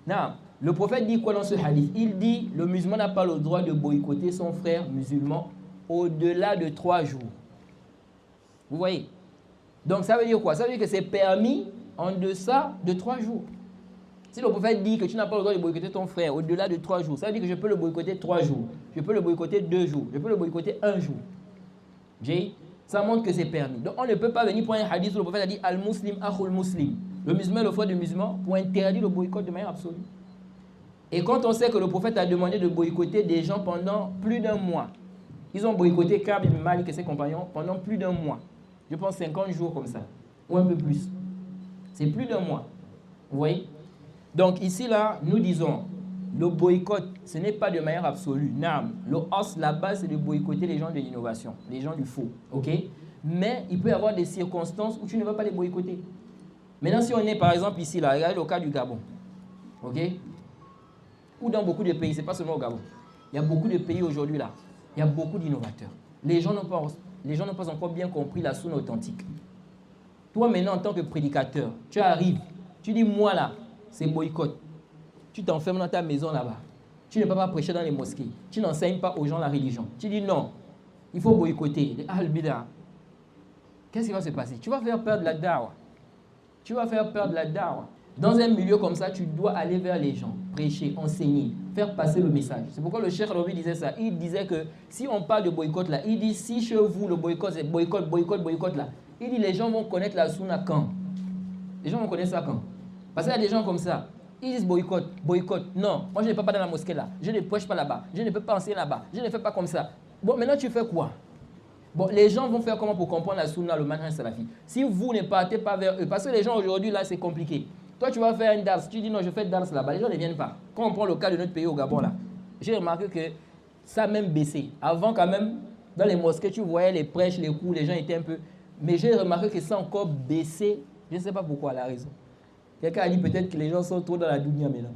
Non. Le prophète dit quoi dans ce hadith? Il dit le musulman n'a pas le droit de boycotter son frère musulman au-delà de 3 jours. Vous voyez? Donc ça veut dire quoi? Ça veut dire que c'est permis en deçà de 3 jours. Si le prophète dit que tu n'as pas le droit de boycotter ton frère au-delà de 3 jours, ça veut dire que je peux le boycotter 3 jours, je peux le boycotter 2 jours, je peux le boycotter 1 jour. Ça montre que c'est permis. Donc on ne peut pas venir pour un hadith où le prophète a dit Al-Muslim, Akhul Muslim. Le musulman est le frère du musulman pour interdire le boycott de manière absolue. Et quand on sait que le prophète a demandé de boycotter des gens pendant plus d'1 mois, ils ont boycotté Ka'b ibn Malik et ses compagnons pendant plus d'1 mois. Je pense 50 jours comme ça, ou un peu plus. C'est plus d'1 mois. Vous voyez? Donc ici, là, nous disons, le boycott, ce n'est pas de manière absolue. Non, le os, la base, c'est de boycotter les gens de l'innovation, les gens du faux. Ok? Mais il peut y avoir des circonstances où tu ne vas pas les boycotter. Maintenant, si on est par exemple ici, là, regardez le cas du Gabon. Ok? Ou dans beaucoup de pays, ce n'est pas seulement au Gabon. Il y a beaucoup de pays aujourd'hui là, il y a beaucoup d'innovateurs. Les gens n'ont pas encore bien compris la sunna authentique. Toi maintenant en tant que prédicateur, tu arrives, tu dis moi là, c'est boycott. Tu t'enfermes dans ta maison là-bas. Tu ne peux pas prêcher dans les mosquées. Tu n'enseignes pas aux gens la religion. Tu dis non, il faut boycotter. Les Al-Bida. Qu'est-ce qui va se passer? Tu vas faire perdre la dawa. Tu vas faire perdre la dawa. Dans un milieu comme ça, tu dois aller vers les gens, prêcher, enseigner, faire passer le message. C'est pourquoi le Cheikh Rabi disait ça. Il disait que si on parle de boycott là, il dit si chez vous le boycott, c'est boycott là. Il dit les gens vont connaître la sunna quand? Les gens vont connaître ça quand? Parce qu'il y a des gens comme ça. Ils disent boycott. Non, moi je ne peux pas dans la mosquée là. Je ne prêche pas là-bas. Je ne peux pas enseigner là-bas. Je ne fais pas comme ça. Bon, maintenant tu fais quoi? Bon, les gens vont faire comment pour comprendre la sunna, le manhaj salafi? Si vous ne partez pas vers eux, parce que les gens aujourd'hui là c'est compliqué. Toi, tu vas faire un dars. Tu dis non, je fais dars là-bas. Les gens ne viennent pas. Quand on prend le cas de notre pays au Gabon, là, j'ai remarqué que ça a même baissé. Avant, quand même, dans les mosquées, tu voyais les prêches, les coups, les gens étaient un peu. Mais j'ai remarqué que ça a encore baissé. Je ne sais pas pourquoi, la raison. Quelqu'un a dit peut-être que les gens sont trop dans la dunya maintenant.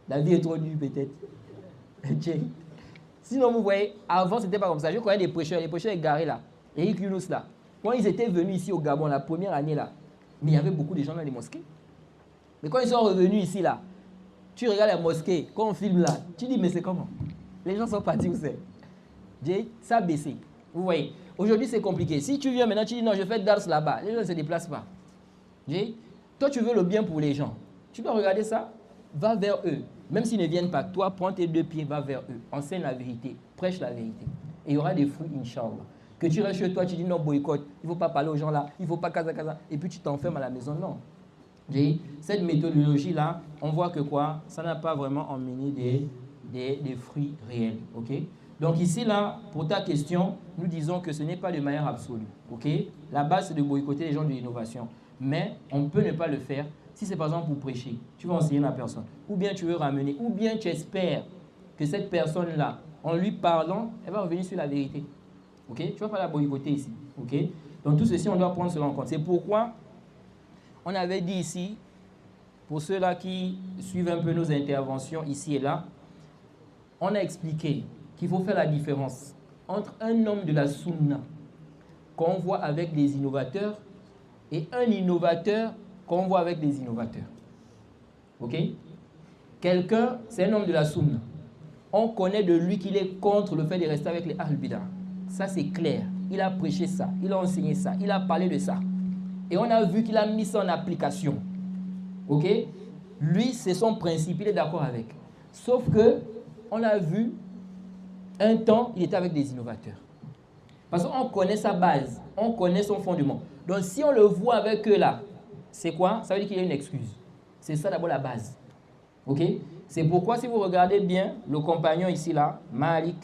La vie est trop dure, peut-être. Sinon, vous voyez, avant, ce n'était pas comme ça. Je connais des prêcheurs, les prêcheurs égarés là. Eric Yunus là. Quand ils étaient venus ici au Gabon, la première année là, mais il y avait beaucoup de gens dans les mosquées. Mais quand ils sont revenus ici, là, tu regardes la mosquée, quand on filme là, tu dis, mais c'est comment? Les gens sont partis où c'est? Ça a baissé. Vous voyez, aujourd'hui c'est compliqué. Si tu viens maintenant, tu dis, non, je fais dars là-bas, les gens ne se déplacent pas. Toi, tu veux le bien pour les gens. Tu dois regarder ça. va vers eux. Même s'ils ne viennent pas, toi, prends tes 2 pieds, va vers eux. Enseigne la vérité, prêche la vérité. Et il y aura des fruits, Inch'Allah. Que tu restes chez toi, tu dis non, boycott, il ne faut pas parler aux gens là, il ne faut pas casa, et puis tu t'enfermes à la maison. Non. Cette méthodologie-là, on voit que quoi? Ça n'a pas vraiment emmené des fruits réels. Ok? Donc ici, là, pour ta question, nous disons que ce n'est pas de manière absolue. Ok? La base, c'est de boycotter les gens de l'innovation. Mais on peut ne pas le faire si c'est par exemple pour prêcher. Tu vas enseigner la personne. Ou bien tu veux ramener, ou bien tu espères que cette personne-là, en lui parlant, elle va revenir sur la vérité. Ok? Tu ne vas pas la boycotter ici. Ok? Donc tout ceci, on doit prendre cela en compte. C'est pourquoi on avait dit ici, pour ceux-là qui suivent un peu nos interventions ici et là, on a expliqué qu'il faut faire la différence entre un homme de la sunna qu'on voit avec des innovateurs et un innovateur qu'on voit avec des innovateurs. Ok? Quelqu'un, c'est un homme de la sunna. On connaît de lui qu'il est contre le fait de rester avec les Ahl Bida. Ça, c'est clair. Il a prêché ça, il a enseigné ça, il a parlé de ça. Et on a vu qu'il a mis ça en application. Ok? Lui, c'est son principe, il est d'accord avec. Sauf que, on a vu, un temps, il était avec des innovateurs. Parce qu'on connaît sa base, on connaît son fondement. Donc, si on le voit avec eux là, c'est quoi? Ça veut dire qu'il y a une excuse. C'est ça d'abord la base. Ok? C'est pourquoi, si vous regardez bien, le compagnon ici là, Malik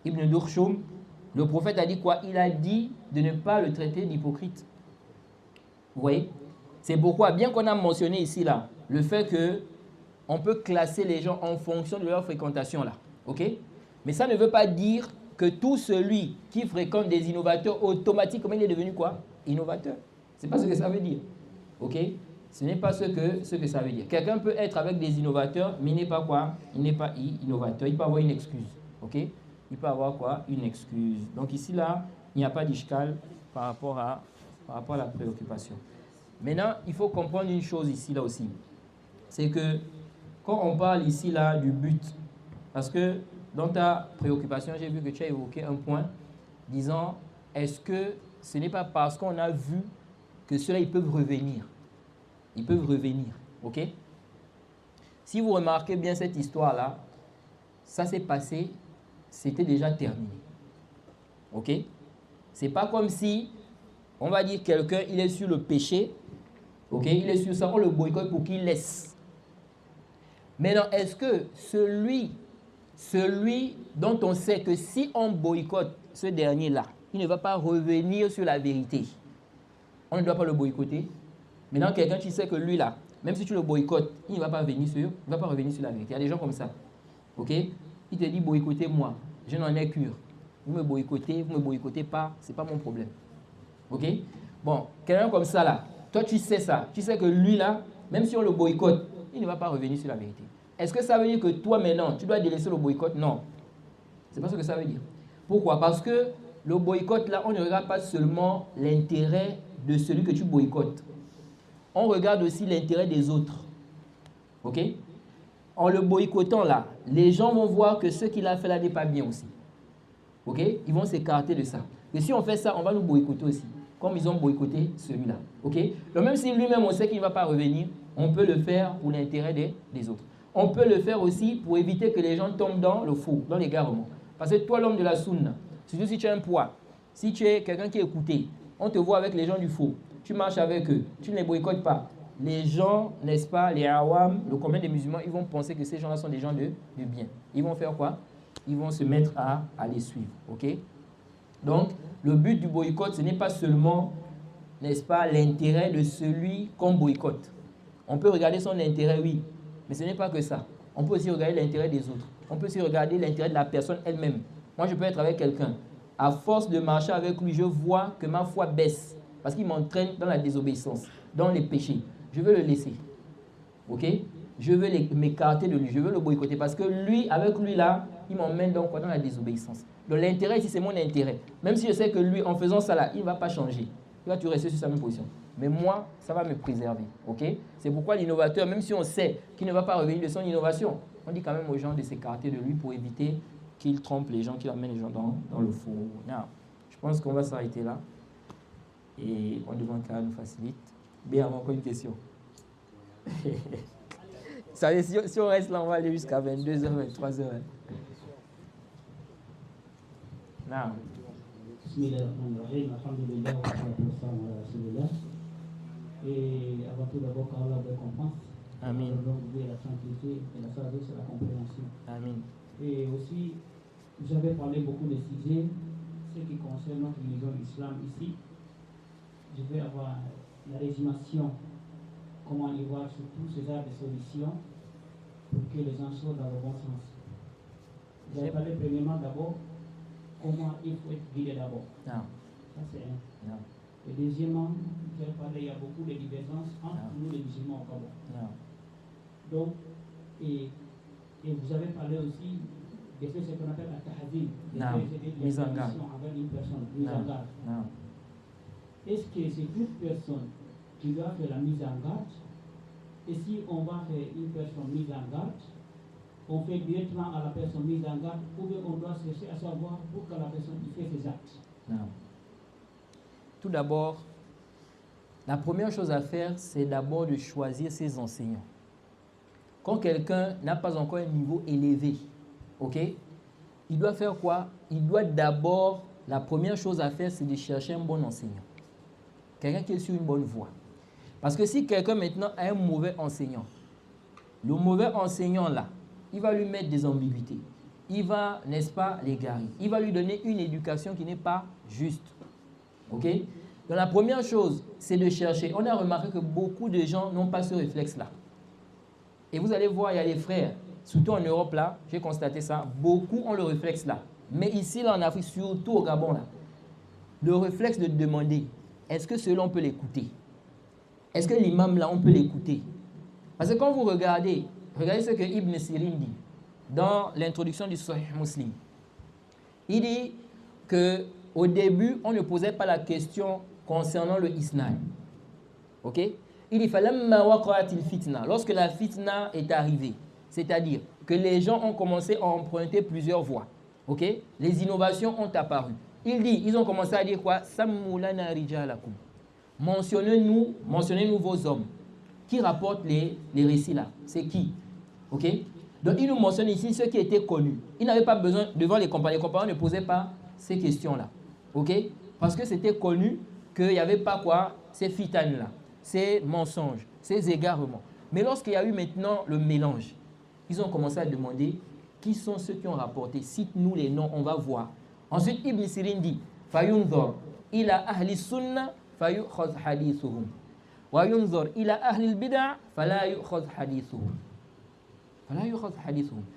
ibn Durshum, le prophète a dit quoi? Il a dit de ne pas le traiter d'hypocrite. Vous voyez? C'est pourquoi, bien qu'on a mentionné ici là, le fait que on peut classer les gens en fonction de leur fréquentation là. Ok? Mais ça ne veut pas dire que tout celui qui fréquente des innovateurs, automatiquement, il est devenu quoi? Innovateur. Ce n'est pas ce que ça veut dire. Ok? Ce n'est pas ce que ça veut dire. Quelqu'un peut être avec des innovateurs, mais il n'est pas quoi? Il n'est pas innovateur. Il peut avoir une excuse. Ok? Il peut avoir quoi? Une excuse. Donc ici, là, il n'y a pas d'ishkal par rapport à la préoccupation. Maintenant, il faut comprendre une chose ici, là aussi. C'est que quand on parle ici, là, du but, parce que dans ta préoccupation, j'ai vu que tu as évoqué un point disant, est-ce que ce n'est pas parce qu'on a vu que ceux-là, ils peuvent revenir? Ils peuvent revenir, ok? Si vous remarquez bien cette histoire-là, ça s'est passé, c'était déjà terminé, ok? C'est pas comme si, on va dire, quelqu'un, il est sur le péché, ok? Il est sur ça, on le boycotte pour qu'il laisse. Maintenant, est-ce que celui dont on sait que si on boycotte ce dernier-là, il ne va pas revenir sur la vérité, on ne doit pas le boycotter? Maintenant, quelqu'un, tu sais que lui là, même si tu le boycottes, il ne va pas revenir sur la vérité. Il y a des gens comme ça. Ok? Il te dit boycottez-moi, je n'en ai cure. Vous me boycottez pas, ce n'est pas mon problème. Ok? Bon, quelqu'un comme ça là, toi tu sais ça, tu sais que lui là, même si on le boycotte, il ne va pas revenir sur la vérité. Est-ce que ça veut dire que toi maintenant, tu dois délaisser le boycott? Non. Ce n'est pas ce que ça veut dire. Pourquoi? Parce que le boycott là, on ne regarde pas seulement l'intérêt de celui que tu boycottes. On regarde aussi l'intérêt des autres. Ok? En le boycottant là, les gens vont voir que ce qu'il a fait là n'est pas bien aussi. Ok? Ils vont s'écarter de ça. Et si on fait ça, on va nous boycotter aussi. Comme ils ont boycotté celui-là. Ok? Donc même si lui-même on sait qu'il ne va pas revenir, on peut le faire pour l'intérêt des autres. On peut le faire aussi pour éviter que les gens tombent dans le faux, dans l'égarement. Parce que toi, l'homme de la sunna, surtout si tu as un poids, si tu es quelqu'un qui est écouté, on te voit avec les gens du faux. Tu marches avec eux, tu ne les boycottes pas. Les gens, n'est-ce pas, les awam, le commun des musulmans, ils vont penser que ces gens-là sont des gens de bien. Ils vont faire quoi? Ils vont se mettre à les suivre. Ok? Donc, le but du boycott, ce n'est pas seulement, n'est-ce pas, l'intérêt de celui qu'on boycotte. On peut regarder son intérêt, oui, mais ce n'est pas que ça. On peut aussi regarder l'intérêt des autres. On peut aussi regarder l'intérêt de la personne elle-même. Moi, je peux être avec quelqu'un. À force de marcher avec lui, je vois que ma foi baisse. Parce qu'il m'entraîne dans la désobéissance, dans les péchés. Je veux le laisser. Ok? Je veux m'écarter de lui. Je veux le boycotter. Parce que lui, avec lui là, il m'emmène donc dans la désobéissance. Donc l'intérêt ici, c'est mon intérêt. Même si je sais que lui, en faisant ça là, il ne va pas changer. Il va toujours rester sur sa même position. Mais moi, ça va me préserver. Ok? C'est pourquoi l'innovateur, même si on sait qu'il ne va pas revenir de son innovation, on dit quand même aux gens de s'écarter de lui pour éviter qu'il trompe les gens, qu'il amène les gens dans le faux. Now, je pense qu'on va s'arrêter là. Et on demande qu'elle nous facilite. Bien, encore une question. Ça veut dire, si on reste là, on va aller jusqu'à 22h, 23h. Non. Bismillahirrahmanirrahim. Alhamdulillah wa salatu wa salam ala rasulillah. Et avant tout d'abord, qu'Allah récompense. Amin. La tranquillité et la sagesse et la compréhension. Amin. Et aussi, vous avez parlé beaucoup de sujets, ce qui concerne notre religion islam ici. Je vais avoir la résumation, comment y voir sur tous ces arts de solutions pour que les gens sortent dans le bon sens. Vous avez parlé premièrement d'abord comment il faut être guidé d'abord. Non. Ça c'est un. Non. Et deuxièmement, vous avez parlé, il y a beaucoup de divergences entre nous les musulmans au Gabon. Non. Donc, et vous avez parlé aussi de ce qu'on appelle la tahazim, mise en garde envers une personne, mise en garde. Non. Est-ce que c'est toute personne qui doit faire la mise en garde? Et si on va faire une personne mise en garde, on fait directement à la personne mise en garde, ou bien on doit chercher à savoir pour que la personne y fait ses actes? Non. Tout d'abord, la première chose à faire, c'est d'abord de choisir ses enseignants. Quand quelqu'un n'a pas encore un niveau élevé, ok, il doit faire quoi? Il doit d'abord, la première chose à faire, c'est de chercher un bon enseignant. Quelqu'un qui est sur une bonne voie. Parce que si quelqu'un maintenant a un mauvais enseignant, le mauvais enseignant là, il va lui mettre des ambiguïtés. Il va, n'est-ce pas, l'égarer. Il va lui donner une éducation qui n'est pas juste. Ok? Donc la première chose, c'est de chercher. On a remarqué que beaucoup de gens n'ont pas ce réflexe-là. Et vous allez voir, il y a des frères, surtout en Europe là, j'ai constaté ça, beaucoup ont le réflexe là. Mais ici, là en Afrique, surtout au Gabon là, le réflexe de demander, est-ce que celui-là on peut l'écouter? Est-ce que l'imam là, on peut l'écouter? Parce que quand vous regardez ce que Ibn Sirin dit dans l'introduction du Sahih Muslim. Il dit qu'au début, on ne posait pas la question concernant le isnad. Ok? Il dit falamma waqa'atil fitna, lorsque la fitna est arrivée, c'est-à-dire que les gens ont commencé à emprunter plusieurs voies. Ok? Les innovations ont apparu. Il dit, ils ont commencé à dire quoi? Sammu lana rijalakum. Mentionnez-nous vos hommes. Qui rapportent les récits là? C'est qui? Ok? Donc il nous mentionne ici ceux qui étaient connus. Ils n'avaient pas besoin, devant les compagnons ne posaient pas ces questions-là. Ok? Parce que c'était connu qu'il n'y avait pas quoi? Ces fitanes-là, ces mensonges, ces égarements. Mais lorsqu'il y a eu maintenant le mélange, ils ont commencé à demander qui sont ceux qui ont rapporté. Cite-nous les noms, on va voir. Ensuite, Ibn Sirin dit Fayunzor ila ahli sunna fayukhaz hadithuhum. Wa yunzor ila ahli al-bid'a fala yukhaz hadithuhum.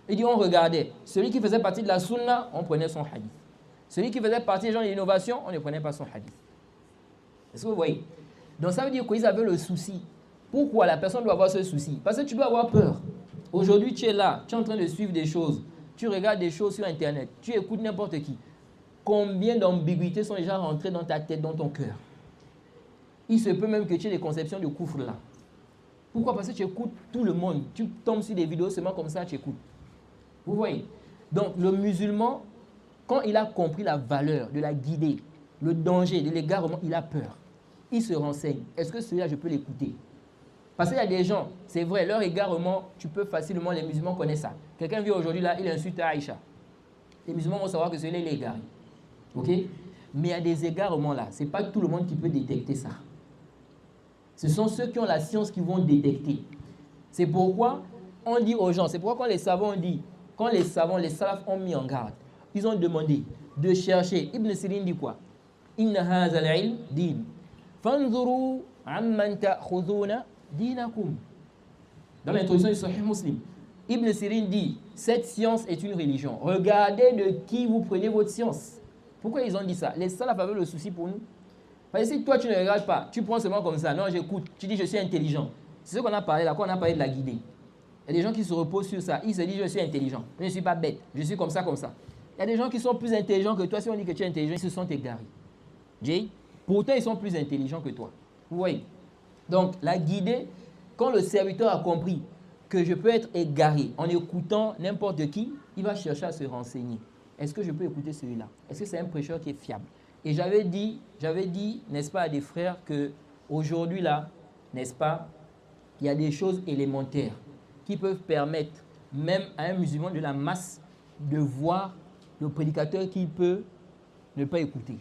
Il dit on regardait, celui qui faisait partie de la sunna, on prenait son hadith. Celui qui faisait partie des gens de l'innovation, on ne prenait pas son hadith. Est-ce que vous voyez? Donc ça veut dire qu'ils avaient le souci. Pourquoi la personne doit avoir ce souci? Parce que tu dois avoir peur. Aujourd'hui, tu es là, tu es en train de suivre des choses, tu regardes des choses sur Internet, tu écoutes n'importe qui. Combien d'ambiguïtés sont déjà rentrées dans ta tête, dans ton cœur? Il se peut même que tu aies des conceptions de coufre là. Pourquoi? Parce que tu écoutes tout le monde. Tu tombes sur des vidéos seulement comme ça, tu écoutes. Vous voyez? Donc le musulman, quand il a compris la valeur de la guidée, le danger, de l'égarement, il a peur. Il se renseigne. Est-ce que celui-là, je peux l'écouter? Parce qu'il y a des gens, c'est vrai, leur égarement, tu peux facilement, les musulmans connaissent ça. Quelqu'un vient aujourd'hui là, il insulte Aïcha. Les musulmans vont savoir que celui-là, il est égaré. Ok? Mais il y a des égarements là. Ce n'est pas tout le monde qui peut détecter ça. Ce sont ceux qui ont la science qui vont détecter. C'est pourquoi on dit aux gens, c'est pourquoi quand les savants ont dit, quand les savants, les salafs ont mis en garde, ils ont demandé de chercher. Ibn Sirin dit quoi? Inna hazal ilm din. Fanzuru amman ta'khuduna dinakum. Dans l'introduction du Sahih Muslim, Ibn Sirin dit, cette science est une religion. Regardez de qui vous prenez votre science. Pourquoi ils ont dit ça? Les salafs avaient le souci pour nous. Parce que si toi tu ne regardes pas, tu prends seulement comme ça, non j'écoute, tu dis je suis intelligent. C'est ce qu'on a parlé là, quand on a parlé de la guidée. Il y a des gens qui se reposent sur ça, ils se disent je suis intelligent, je ne suis pas bête, je suis comme ça, comme ça. Il y a des gens qui sont plus intelligents que toi, si on dit que tu es intelligent, ils se sont égarés. Jay, pourtant ils sont plus intelligents que toi. Vous voyez? Donc la guidée, quand le serviteur a compris que je peux être égaré en écoutant n'importe qui, il va chercher à se renseigner. Est-ce que je peux écouter celui-là? Est-ce que c'est un prêcheur qui est fiable? Et j'avais dit, n'est-ce pas, à des frères qu'aujourd'hui là, n'est-ce pas, il y a des choses élémentaires. qui peuvent permettre même à un musulman de la masse de voir le prédicateur qu'il peut ne pas écouter.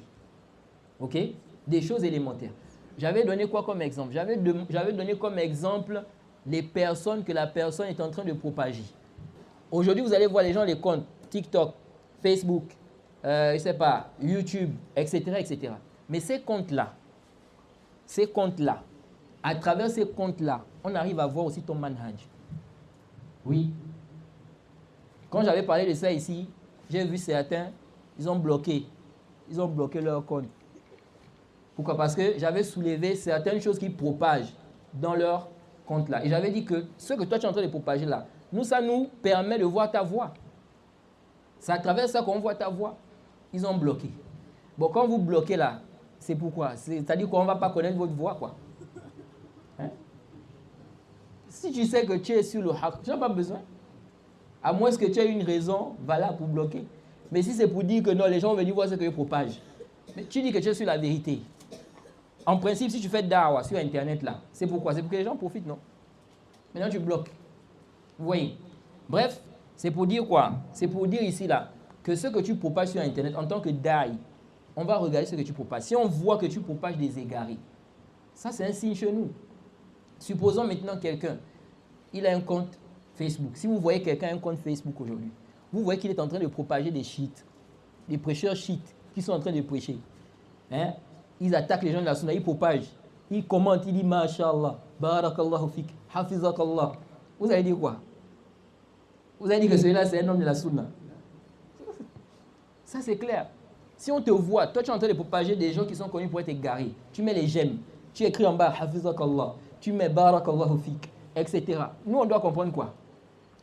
Ok? Des choses élémentaires. J'avais donné quoi comme exemple? J'avais donné comme exemple les personnes que la personne est en train de propager. Aujourd'hui, vous allez voir les gens, les comptes TikTok, Facebook, je ne sais pas, YouTube, etc., etc. Mais ces comptes-là, à travers ces comptes-là, on arrive à voir aussi ton manhaj. Oui. Quand j'avais parlé de ça ici, j'ai vu certains, ils ont bloqué leur compte. Pourquoi? Parce que j'avais soulevé certaines choses qu'ils propagent dans leur compte-là. Et j'avais dit que ce que toi tu es en train de propager là, ça nous permet de voir ta voix. C'est à travers ça qu'on voit ta voix. Ils ont bloqué. Bon, quand vous bloquez là, c'est pourquoi? C'est-à-dire qu'on ne va pas connaître votre voix, quoi. Hein? Si tu sais que tu es sur le haq, tu n'as pas besoin. À moins que tu aies une raison valable pour bloquer. Mais si c'est pour dire que non, les gens vont venir voir ce que je propage, mais tu dis que tu es sur la vérité. En principe, si tu fais dawa sur Internet là, c'est pourquoi? C'est pour que les gens profitent, non? Maintenant, tu bloques. Vous voyez? Bref, c'est pour dire quoi? C'est pour dire ici là, que ce que tu propages sur Internet, en tant que da'i, on va regarder ce que tu propages. Si on voit que tu propages des égarés, ça c'est un signe chez nous. Supposons maintenant quelqu'un, il a un compte Facebook. Si vous voyez quelqu'un a un compte Facebook aujourd'hui, vous voyez qu'il est en train de propager des chiites, des prêcheurs chiites qui sont en train de prêcher. Hein? Ils attaquent les gens de la sunna, ils propagent, ils commentent, ils disent Masha'Allah, Barakallahu fik, Hafizakallah. Vous allez dire quoi? Vous allez dire que celui-là c'est un homme de la sunna. Ça c'est clair. Si on te voit, toi tu es en train de propager des gens qui sont connus pour être égarés, tu mets les j'aime, tu écris en bas Hafizakallah, tu mets Barakallahu fik, etc. Nous on doit comprendre quoi?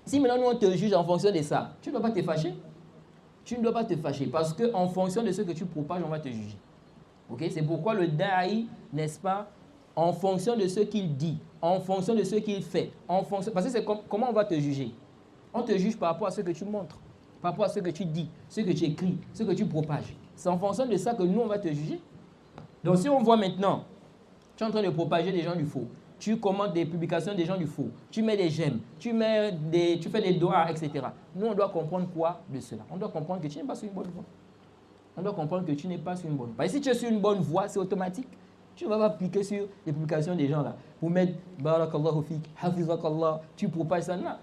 Si maintenant nous on te juge en fonction de ça, tu ne dois pas te fâcher. Tu ne dois pas te fâcher parce qu'en fonction de ce que tu propages, on va te juger. Okay? C'est pourquoi le da'i, n'est-ce pas, en fonction de ce qu'il dit, en fonction de ce qu'il fait, parce que c'est comment on va te juger? On te juge par rapport à ce que tu montres, par rapport à ce que tu dis, ce que tu écris, ce que tu propages. C'est en fonction de ça que nous, on va te juger. Donc si on voit maintenant, tu es en train de propager des gens du faux, tu commentes des publications des gens du faux, tu mets des j'aime, tu fais des doigts, etc. Nous, on doit comprendre quoi de cela? On doit comprendre que tu n'es pas sur une bonne voie. On doit comprendre que tu n'es pas sur une bonne voie. Parce que si tu es sur une bonne voie, c'est automatique. Tu ne vas pas cliquer sur les publications des gens là pour mettre Barakallahu fik, Hafizakallah, tu propages ça. Non.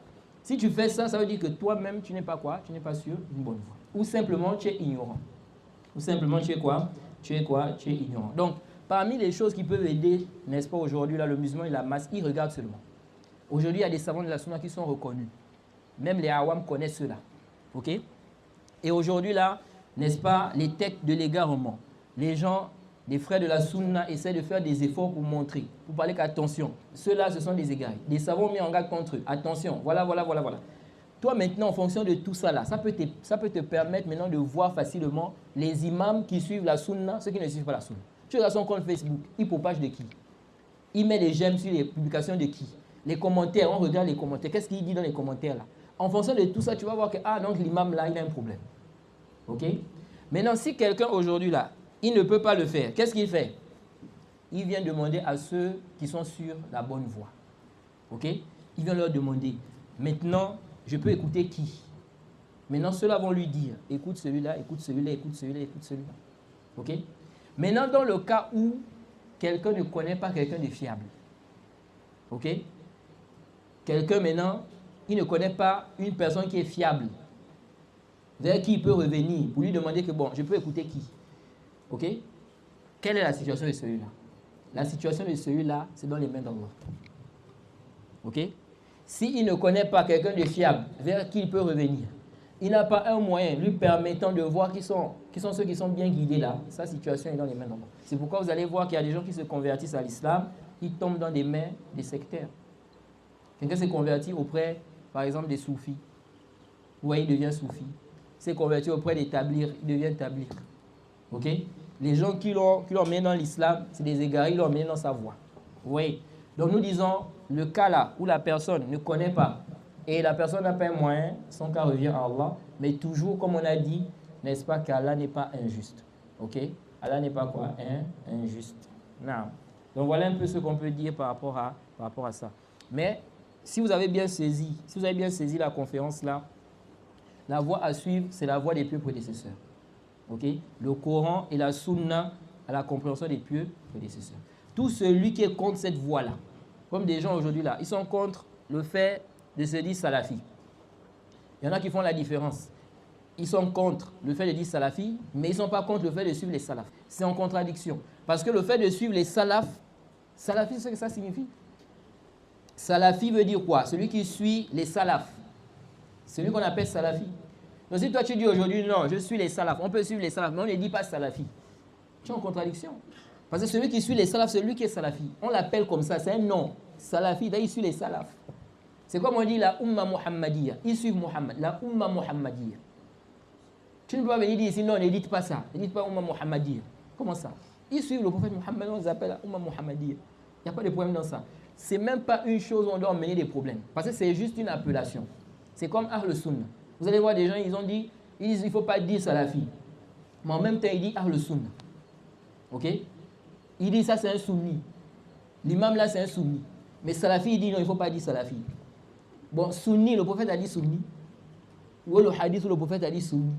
Si tu fais ça, ça veut dire que toi-même, tu n'es pas quoi? Tu n'es pas sur une bonne voie. Ou simplement, tu es ignorant. Ou simplement, tu es quoi? Tu es quoi? Tu es ignorant. Donc, parmi les choses qui peuvent aider, n'est-ce pas, aujourd'hui, là, le musulman et la masse, ils regardent seulement. Aujourd'hui, il y a des savants de la sunna qui sont reconnus. Même les awam connaissent cela. OK? Et aujourd'hui, là, n'est-ce pas, les têtes de l'égarement. Les gens, les frères de la sunna, essaient de faire des efforts pour montrer, pour parler qu'attention, ceux-là, ce sont des égarés. Des savants mis en garde contre eux. Attention, voilà. Toi, maintenant, en fonction de tout ça, là, ça peut te permettre maintenant de voir facilement les imams qui suivent la sunna, ceux qui ne suivent pas la sunna. Tu regardes son compte Facebook, il propage de qui? Il met les j'aime sur les publications de qui? Les commentaires, on regarde les commentaires. Qu'est-ce qu'il dit dans les commentaires là? En fonction de tout ça, tu vas voir que, donc l'imam là, il a un problème. OK? Maintenant, si quelqu'un aujourd'hui là, il ne peut pas le faire, qu'est-ce qu'il fait? Il vient demander à ceux qui sont sur la bonne voie. OK? Il vient leur demander, maintenant, je peux écouter qui? Maintenant, ceux-là vont lui dire, écoute celui-là, écoute celui-là, écoute celui-là, écoute celui-là. OK? Maintenant, dans le cas où quelqu'un ne connaît pas quelqu'un de fiable, ok? Quelqu'un maintenant, il ne connaît pas une personne qui est fiable, vers qui il peut revenir pour lui demander que bon, je peux écouter qui? Ok? Quelle est la situation de celui-là? La situation de celui-là, c'est dans les mains d'Allah. Ok? S'il ne connaît pas quelqu'un de fiable, vers qui il peut revenir, il n'a pas un moyen lui permettant de voir qui sont ceux qui sont bien guidés là. Sa situation est dans les mains d'Allah. C'est pourquoi vous allez voir qu'il y a des gens qui se convertissent à l'islam, ils tombent dans des mains des sectaires. Quelqu'un s'est converti auprès, par exemple, des soufis. Vous voyez, il devient soufi. S'est converti auprès des tablirs, il devient tablir. Ok? Les gens qui l'ont mené dans l'islam, c'est des égarés, ils l'ont mené dans sa voie. Vous voyez? Donc nous disons, le cas là où la personne ne connaît pas, et la personne n'a pas un moyen, son cas revient à Allah, mais toujours, comme on a dit, n'est-ce pas qu'Allah n'est pas injuste. Ok? Allah n'est pas quoi? Injuste. Non. Donc voilà un peu ce qu'on peut dire par rapport à ça. Mais si vous avez bien saisi la conférence là, la voie à suivre, c'est la voie des pieux prédécesseurs. Ok? Le Coran et la Sunna à la compréhension des pieux prédécesseurs. Tout celui qui est contre cette voie-là, comme des gens aujourd'hui là, ils sont contre le fait de se dire salafi. Il y en a qui font la différence. Ils sont contre le fait de dire salafi, mais ils ne sont pas contre le fait de suivre les salafs. C'est en contradiction. Parce que le fait de suivre les salafs, salafi, c'est ce que ça signifie. Salafi veut dire quoi? Celui qui suit les salafs. Celui qu'on appelle salafi. Donc si toi tu dis aujourd'hui, non, je suis les salafs, on peut suivre les salafs, mais on ne dit pas salafi. Tu es en contradiction. Parce que celui qui suit les salafs, c'est celui qui est salafi. On l'appelle comme ça, c'est un nom. Salafi, il suit les salafs. C'est comme on dit la Umma Muhammadiyya. Ils suivent Muhammad, la Umma Muhammadiyya. Tu ne peux pas venir dire ici, non, n'édite pas ça. N'édite pas Umma Muhammadiyya. Comment ça? Ils suivent le prophète Muhammad, on les appelle la Umma Muhammadiyya. Il n'y a pas de problème dans ça. C'est même pas une chose où on doit emmener des problèmes. Parce que c'est juste une appellation. C'est comme Ahl Sunna. Vous allez voir des gens, ils disent il ne faut pas dire salafi. Mais en même temps, ils disent Ahl Sunna. Ok? Il dit ça, c'est un sunni. L'imam là, c'est un sunni. Mais salafi, il dit non, il ne faut pas dire salafi. Bon, sunni, le prophète a dit sunni. Ou le hadith où le prophète a dit sunni.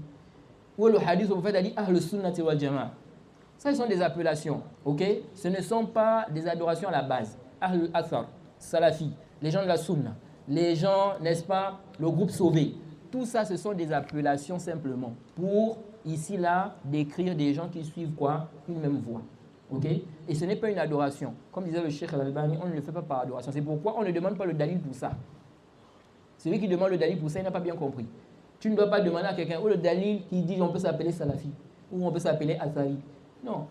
Ou le hadith où le prophète a dit Ahl Sunnati wal Jama'a. Ça, ce sont des appellations. Ok? Ce ne sont pas des adorations à la base. Ahl Athar, Salafi, les gens de la Sunna, les gens, n'est-ce pas, le groupe sauvé. Tout ça, ce sont des appellations simplement pour, ici, là, décrire des gens qui suivent quoi? Une même voie. Ok? Et ce n'est pas une adoration. Comme disait le Cheikh Al-Albani, on ne le fait pas par adoration. C'est pourquoi on ne demande pas le dalil pour ça. Celui qui demande le dalil pour ça, il n'a pas bien compris. Tu ne dois pas demander à quelqu'un ou le dalil qui dit on peut s'appeler Salafi ou on peut s'appeler Athari. Non.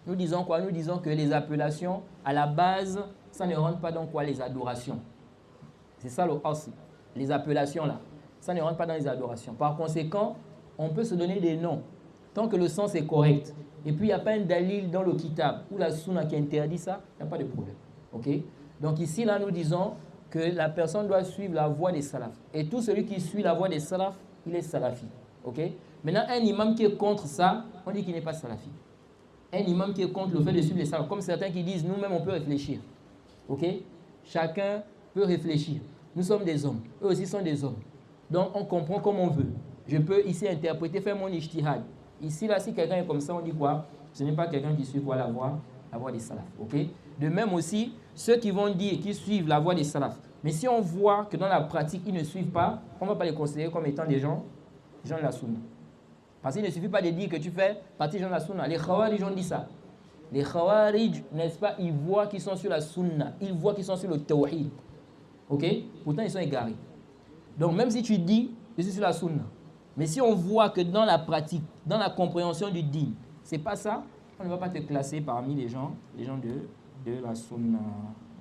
Nous disons quoi? Nous disons que les appellations, à la base, ça ne rentre pas dans quoi? Les adorations. C'est ça le asl. Les appellations là, ça ne rentre pas dans les adorations. Par conséquent, on peut se donner des noms tant que le sens est correct. Et puis il n'y a pas un dalil dans le kitab ou la sunna qui interdit ça, il n'y a pas de problème. Ok? Donc ici là, nous disons que la personne doit suivre la voie des salafs. Et tout celui qui suit la voie des salafs, il est salafi. Ok? Maintenant, un imam qui est contre ça, on dit qu'il n'est pas salafi. Un imam qui est contre le fait de suivre les salafs, comme certains qui disent nous-mêmes on peut réfléchir. Ok? Chacun peut réfléchir. Nous sommes des hommes, eux aussi sont des hommes. Donc on comprend comme on veut. Je peux ici interpréter, faire mon ijtihad. Ici, là, si quelqu'un est comme ça, on dit quoi? Ce n'est pas quelqu'un qui suit quoi? La voie des salafs. Ok? De même aussi, ceux qui vont dire qu'ils suivent la voie des salafs. Mais si on voit que dans la pratique, ils ne suivent pas, on ne va pas les considérer comme étant des gens de la sunna. Parce qu'il ne suffit pas de dire que tu fais partie des gens de la sunna. Les khawarij ont dit ça. Les khawarij, n'est-ce pas, ils voient qu'ils sont sur la sunna. Ils voient qu'ils sont sur le tawhid. Ok? Pourtant, ils sont égarés. Donc, même si tu dis, je suis sur la sunna. Mais si on voit que dans la pratique, dans la compréhension du din, c'est pas ça, on ne va pas te classer parmi les gens de la sunna.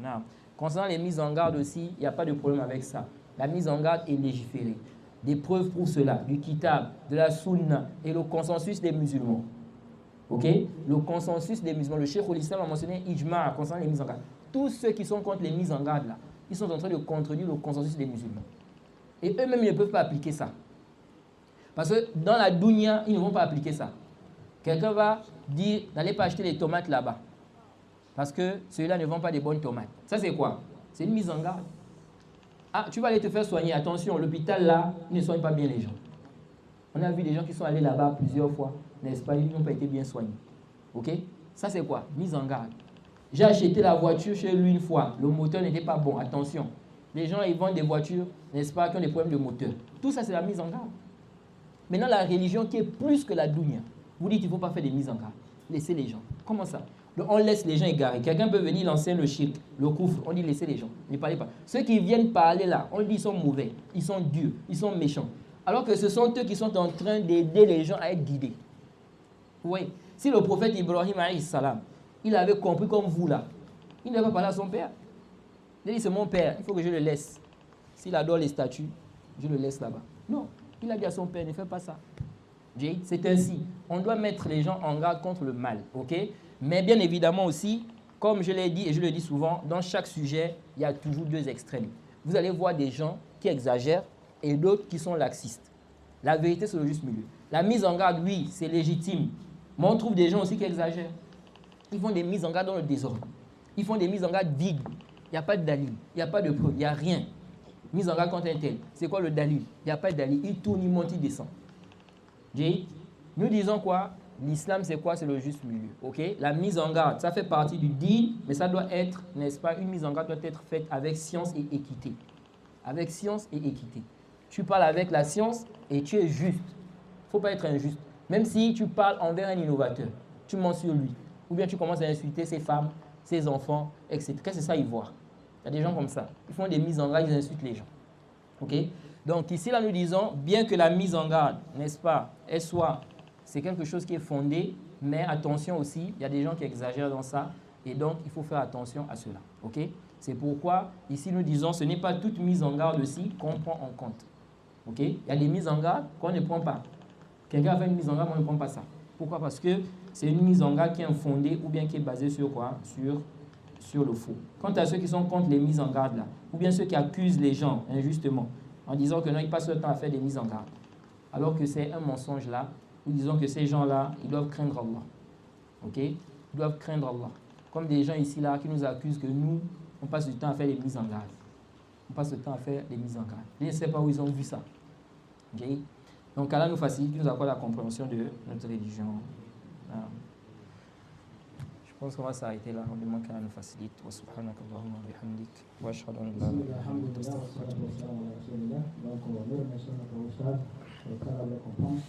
Non. Concernant les mises en garde aussi, il n'y a pas de problème avec ça. La mise en garde est légiférée. Des preuves pour cela, du kitab, de la sunna et le consensus des musulmans. Ok? Le consensus des musulmans. Le Cheikh al-Islam a mentionné ijma' concernant les mises en garde. Tous ceux qui sont contre les mises en garde là, ils sont en train de contredire le consensus des musulmans. Et eux-mêmes, ils ne peuvent pas appliquer ça. Parce que dans la dunya, ils ne vont pas appliquer ça. Quelqu'un va dire, n'allez pas acheter les tomates là-bas. Parce que ceux-là ne vendent pas des bonnes tomates. Ça, c'est quoi? C'est une mise en garde. Ah, tu vas aller te faire soigner. Attention, l'hôpital là, il ne soigne pas bien les gens. On a vu des gens qui sont allés là-bas plusieurs fois, n'est-ce pas? Ils n'ont pas été bien soignés. Ok? Ça, c'est quoi? Mise en garde. J'ai acheté la voiture chez lui une fois. Le moteur n'était pas bon. Attention. Les gens, ils vendent des voitures, n'est-ce pas, qui ont des problèmes de moteur. Tout ça, c'est la mise en garde. Maintenant, la religion qui est plus que la dunya, vous dites qu'il ne faut pas faire des mises en garde. Laissez les gens. Comment ça? Donc, on laisse les gens égarés. Quelqu'un peut venir lancer le shirk, le koufr. On dit laissez les gens. Ne parlez pas. Ceux qui viennent parler là, on dit ils sont mauvais, ils sont durs, ils sont méchants. Alors que ce sont eux qui sont en train d'aider les gens à être guidés. Oui. Si le prophète Ibrahim alayhi salam, il avait compris comme vous là, il n'avait pas parlé à son père. Il a dit c'est mon père, il faut que je le laisse. S'il adore les statues, je le laisse là-bas. Non. Il a dit à son père, ne fais pas ça. C'est ainsi. On doit mettre les gens en garde contre le mal. Ok? Mais bien évidemment aussi, comme je l'ai dit et je le dis souvent, dans chaque sujet, il y a toujours deux extrêmes. Vous allez voir des gens qui exagèrent et d'autres qui sont laxistes. La vérité, c'est le juste milieu. La mise en garde, oui, c'est légitime. Mais on trouve des gens aussi qui exagèrent. Ils font des mises en garde dans le désordre. Ils font des mises en garde vides. Il n'y a pas de dalil, il n'y a pas de preuve, il n'y a rien. Mise en garde contre un tel. C'est quoi le dalil? Il n'y a pas de dalil. Il tourne, il monte, il descend. Nous disons quoi? L'islam, c'est quoi? C'est le juste milieu. Ok? La mise en garde, ça fait partie du din, mais ça doit être, n'est-ce pas, une mise en garde doit être faite avec science et équité. Avec science et équité. Tu parles avec la science et tu es juste. Il ne faut pas être injuste. Même si tu parles envers un innovateur, tu mens sur lui. Ou bien tu commences à insulter ses femmes, ses enfants, etc. Qu'est-ce que ça, ils voient? Il y a des gens comme ça. Ils font des mises en garde, ils insultent les gens. Ok? Donc ici, là, nous disons, bien que la mise en garde, n'est-ce pas, elle soit, c'est quelque chose qui est fondé, mais attention aussi, il y a des gens qui exagèrent dans ça, et donc il faut faire attention à cela. Ok? C'est pourquoi, ici, nous disons, ce n'est pas toute mise en garde aussi qu'on prend en compte. Ok? Il y a des mises en garde qu'on ne prend pas. Quelqu'un a fait une mise en garde, on ne prend pas ça. Pourquoi? Parce que c'est une mise en garde qui est fondée ou bien qui est basée sur quoi? Sur le faux. Quant à ceux qui sont contre les mises en garde là, ou bien ceux qui accusent les gens injustement, en disant que non, ils passent le temps à faire des mises en garde, alors que c'est un mensonge là, nous disons que ces gens-là, ils doivent craindre Allah. Ok? Ils doivent craindre Allah. Comme des gens ici là qui nous accusent que nous, on passe du temps à faire des mises en garde. On passe le temps à faire des mises en garde. Je ne sais pas où ils ont vu ça. Ok? Donc Allah nous facilite, nous accorde la compréhension de notre religion. Voilà. Je pense qu'on va s'arrêter là. On demande qu'Allah nous facilite. Wa subhanaka Allahumma wa bihamdik. Wa ashhadu an la ilaha illa anta astaghfiruka wa atubu ilayk. Donc, nous remercions notre Oustaz pour le travail de comprendre.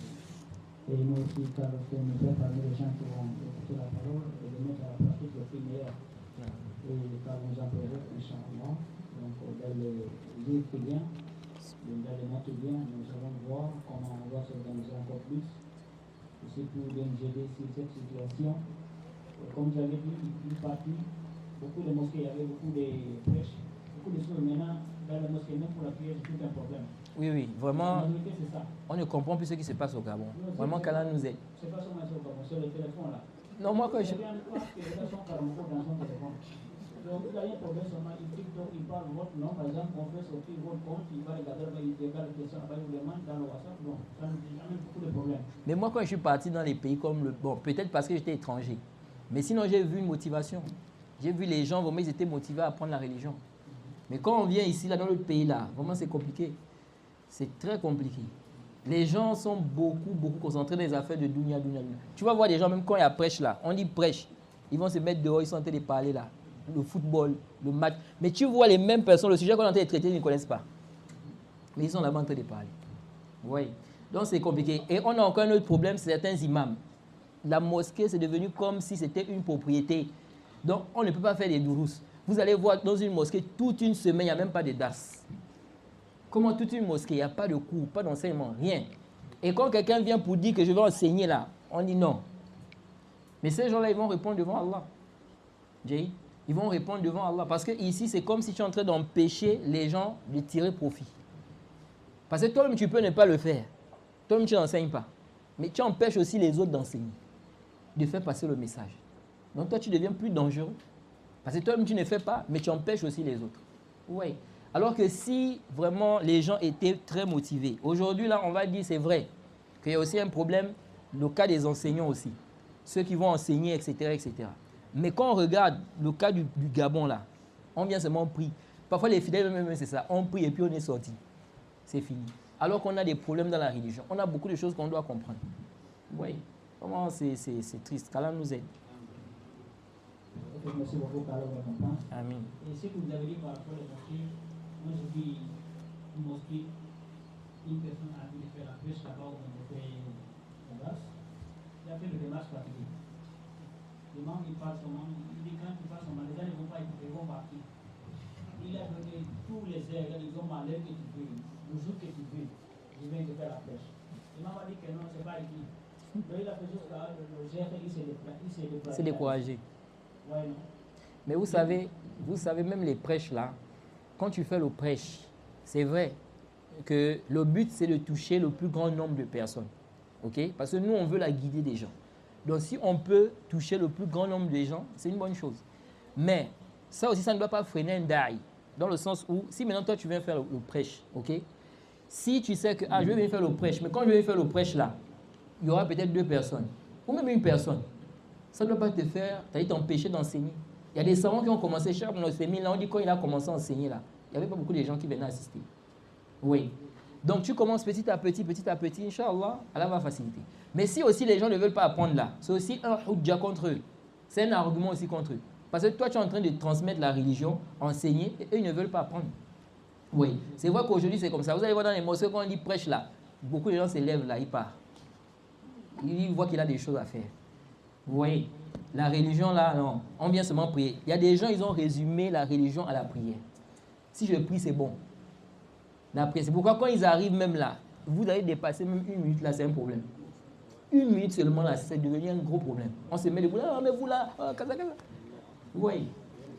Et nous aussi, car nous fait parmi les gens qui vont écouter la parole et de mettre à la pratique le plus meilleur. Et car nous appellerons, Inch'Allah, donc dans le livre qui vient, dans les mois qui viennent, nous allons voir comment on va s'organiser encore plus. Aussi pour bien nous aider sur cette situation. Comme j'avais dit, une partie, beaucoup de mosquées, il y avait beaucoup de prêches, beaucoup de choses maintenant dans les mosquées, même pour la prière, c'est tout un problème. Oui, oui, vraiment, C'est ça. on ne comprend plus ce qui se passe au Gabon. Non, Vraiment qu'Allah nous aide. C'est pas seulement sur le Gabon, sur le téléphone là. Non, moi quand je... Il y a une fois que les gens sont carrément dans son téléphone. Donc il y a un problème seulement, il TikTok, il parle votre nom, par exemple, on fait sortir votre compte, il va regarder, il regarde les questions, il vous demande dans le WhatsApp, bon, ça nous amène beaucoup de problèmes. Mais moi quand je suis parti dans les pays comme le... Bon, peut-être parce que j'étais étranger. Mais sinon, j'ai vu une motivation. J'ai vu les gens, vraiment, ils étaient motivés à apprendre la religion. Mais quand on vient ici, là, dans le pays, là, vraiment, c'est compliqué. C'est très compliqué. Les gens sont beaucoup concentrés dans les affaires de dunya. Tu vas voir des gens, même quand il y a prêche, là, on dit prêche, ils vont se mettre dehors, ils sont en train de parler, là. Le football, le match. Mais tu vois les mêmes personnes, le sujet qu'on est en train de traiter, ils ne connaissent pas. Mais ils sont là-bas en train de parler. Oui. Donc, c'est compliqué. Et on a encore un autre problème, c'est certains imams. La mosquée, c'est devenu comme si c'était une propriété. Donc, on ne peut pas faire des dourous. Vous allez voir dans une mosquée, toute une semaine, il n'y a même pas de dars. Comment toute une mosquée, il n'y a pas de cours, pas d'enseignement, rien. Et quand quelqu'un vient pour dire que je vais enseigner là, on dit non. Mais ces gens-là, ils vont répondre devant Allah. Ils vont répondre devant Allah. Parce que ici, c'est comme si tu es en train d'empêcher les gens de tirer profit. Parce que toi-même, tu peux ne pas le faire. Toi-même, tu n'enseignes pas. Mais tu empêches aussi les autres d'enseigner, de faire passer le message. Donc toi, tu deviens plus dangereux. Parce que toi-même, tu ne fais pas, mais tu empêches aussi les autres. Oui. Alors que si vraiment les gens étaient très motivés, aujourd'hui, là, on va dire, c'est vrai, qu'il y a aussi un problème, le cas des enseignants aussi. Ceux qui vont enseigner, etc., etc. Mais quand on regarde le cas du Gabon, là, on vient seulement prier. Parfois, les fidèles, même, c'est ça, on prie et puis on est sorti. C'est fini. Alors qu'on a des problèmes dans la religion. On a beaucoup de choses qu'on doit comprendre. Oui, vraiment, c'est triste. Qu'Allah nous aide. Merci beaucoup, Carlo. Amen. Et ce que vous avez dit par rapport aux mosquées, moi je vis une mosquée, une personne a voulu faire la prêche là-bas où on fait la grâce. Il a fait le démarche fatigué. Le membre, il parle son membre, il dit quand il parle son membre, les gens ne vont pas écouter, ils vont partir. Il a donné tous les airs, ils ont mal que tu veux, le jour que tu veux, je viens de faire la prêche. Il m'a dit que non, c'est pas écrit. Donc il a fait juste là, le gère, il s'est déplacé. C'est découragé. Ouais, non. Mais vous savez, même les prêches là, quand tu fais le prêche, c'est vrai que le but c'est de toucher le plus grand nombre de personnes. Ok? Parce que nous, on veut la guider des gens. Donc si on peut toucher le plus grand nombre de gens, c'est une bonne chose. Mais ça aussi, ça ne doit pas freiner un da'i. Dans le sens où, si maintenant toi tu viens faire le prêche, ok? Si tu sais que, je vais venir faire le prêche, mais quand je vais faire le prêche là, il y aura peut-être 2 personnes, ou même une personne. Ça ne doit pas te faire, t'empêcher d'enseigner. Il y a des savants qui ont commencé, Cheikh Ibn Othaymin, là, on dit quand il a commencé à enseigner, là, il n'y avait pas beaucoup de gens qui venaient assister. Oui. Donc tu commences petit à petit, Inch'Allah, Allah va faciliter. Mais si aussi les gens ne veulent pas apprendre là, c'est aussi un hujja contre eux. C'est un argument aussi contre eux. Parce que toi, tu es en train de transmettre la religion, enseigner, et eux, ils ne veulent pas apprendre. Oui. C'est vrai qu'aujourd'hui, c'est comme ça. Vous allez voir dans les mosquées, quand on dit prêche là, beaucoup de gens se lèvent là, ils partent. Ils voient qu'il a des choses à faire. Vous voyez, la religion là, non, on vient seulement prier. Il y a des gens, ils ont résumé la religion à la prière. Si je prie, c'est bon. La prière, c'est pourquoi quand ils arrivent même là, vous allez dépasser même 1 minute là, c'est un problème. 1 minute seulement là, c'est devenu un gros problème. On se met debout là, mais vous là, kaza. Vous voyez,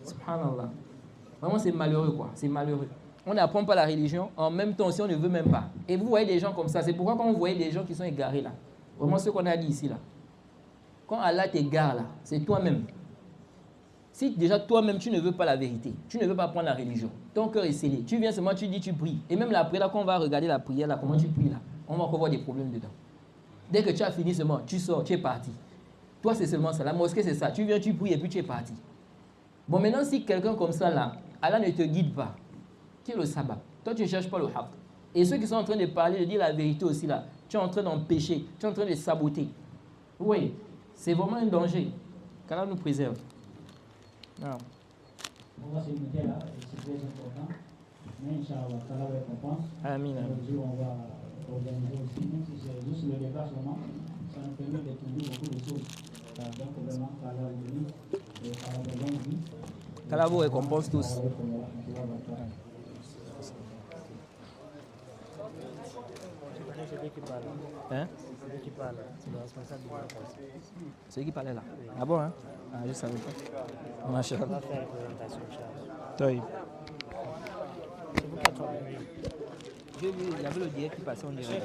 subhanallah. Vraiment, c'est malheureux quoi, c'est malheureux. On n'apprend pas la religion, en même temps, si on ne veut même pas. Et vous voyez des gens comme ça, c'est pourquoi quand vous voyez des gens qui sont égarés là, vraiment ce qu'on a dit ici là, quand Allah t'égare là, c'est toi-même. Si déjà toi-même tu ne veux pas la vérité, tu ne veux pas prendre la religion, ton cœur est scellé, tu viens seulement, tu dis, tu pries. Et même la prière, là, quand on va regarder la prière, là, comment tu pries là, on va encore voir des problèmes dedans. Dès que tu as fini seulement, tu sors, tu es parti. Toi, c'est seulement ça. La mosquée, c'est ça. Tu viens, tu pries et puis tu es parti. Bon, maintenant, si quelqu'un comme ça là, Allah ne te guide pas, qui est le sabbat? Toi, tu ne cherches pas le haqq. Et ceux qui sont en train de parler, de dire la vérité aussi là, tu es en train d'empêcher, tu es en train de saboter. Oui, c'est vraiment un danger. Qu'Allah nous préserve. Non. On va se limiter là, c'est très important. Mais Inch'Allah, Allah va récompense. Amin. Aujourd'hui, on va organiser aussi, même si c'est juste le débat seulement, ça nous permet de trouver beaucoup de choses. Donc vraiment, Allah vous bénisse et Allah vous donne vie. Qu'Allah vous récompense tous. C'est lui qui parle. Hein? C'est lui qui parle. C'est le responsable de la classe. Celui qui parlait là. Ah bon, hein? Ah, je savais pas. On Machallah. va faire une présentation, Inch'Allah. Toi, C'est vous qui êtes en j'ai vu, il y avait le direct qui passait en direct.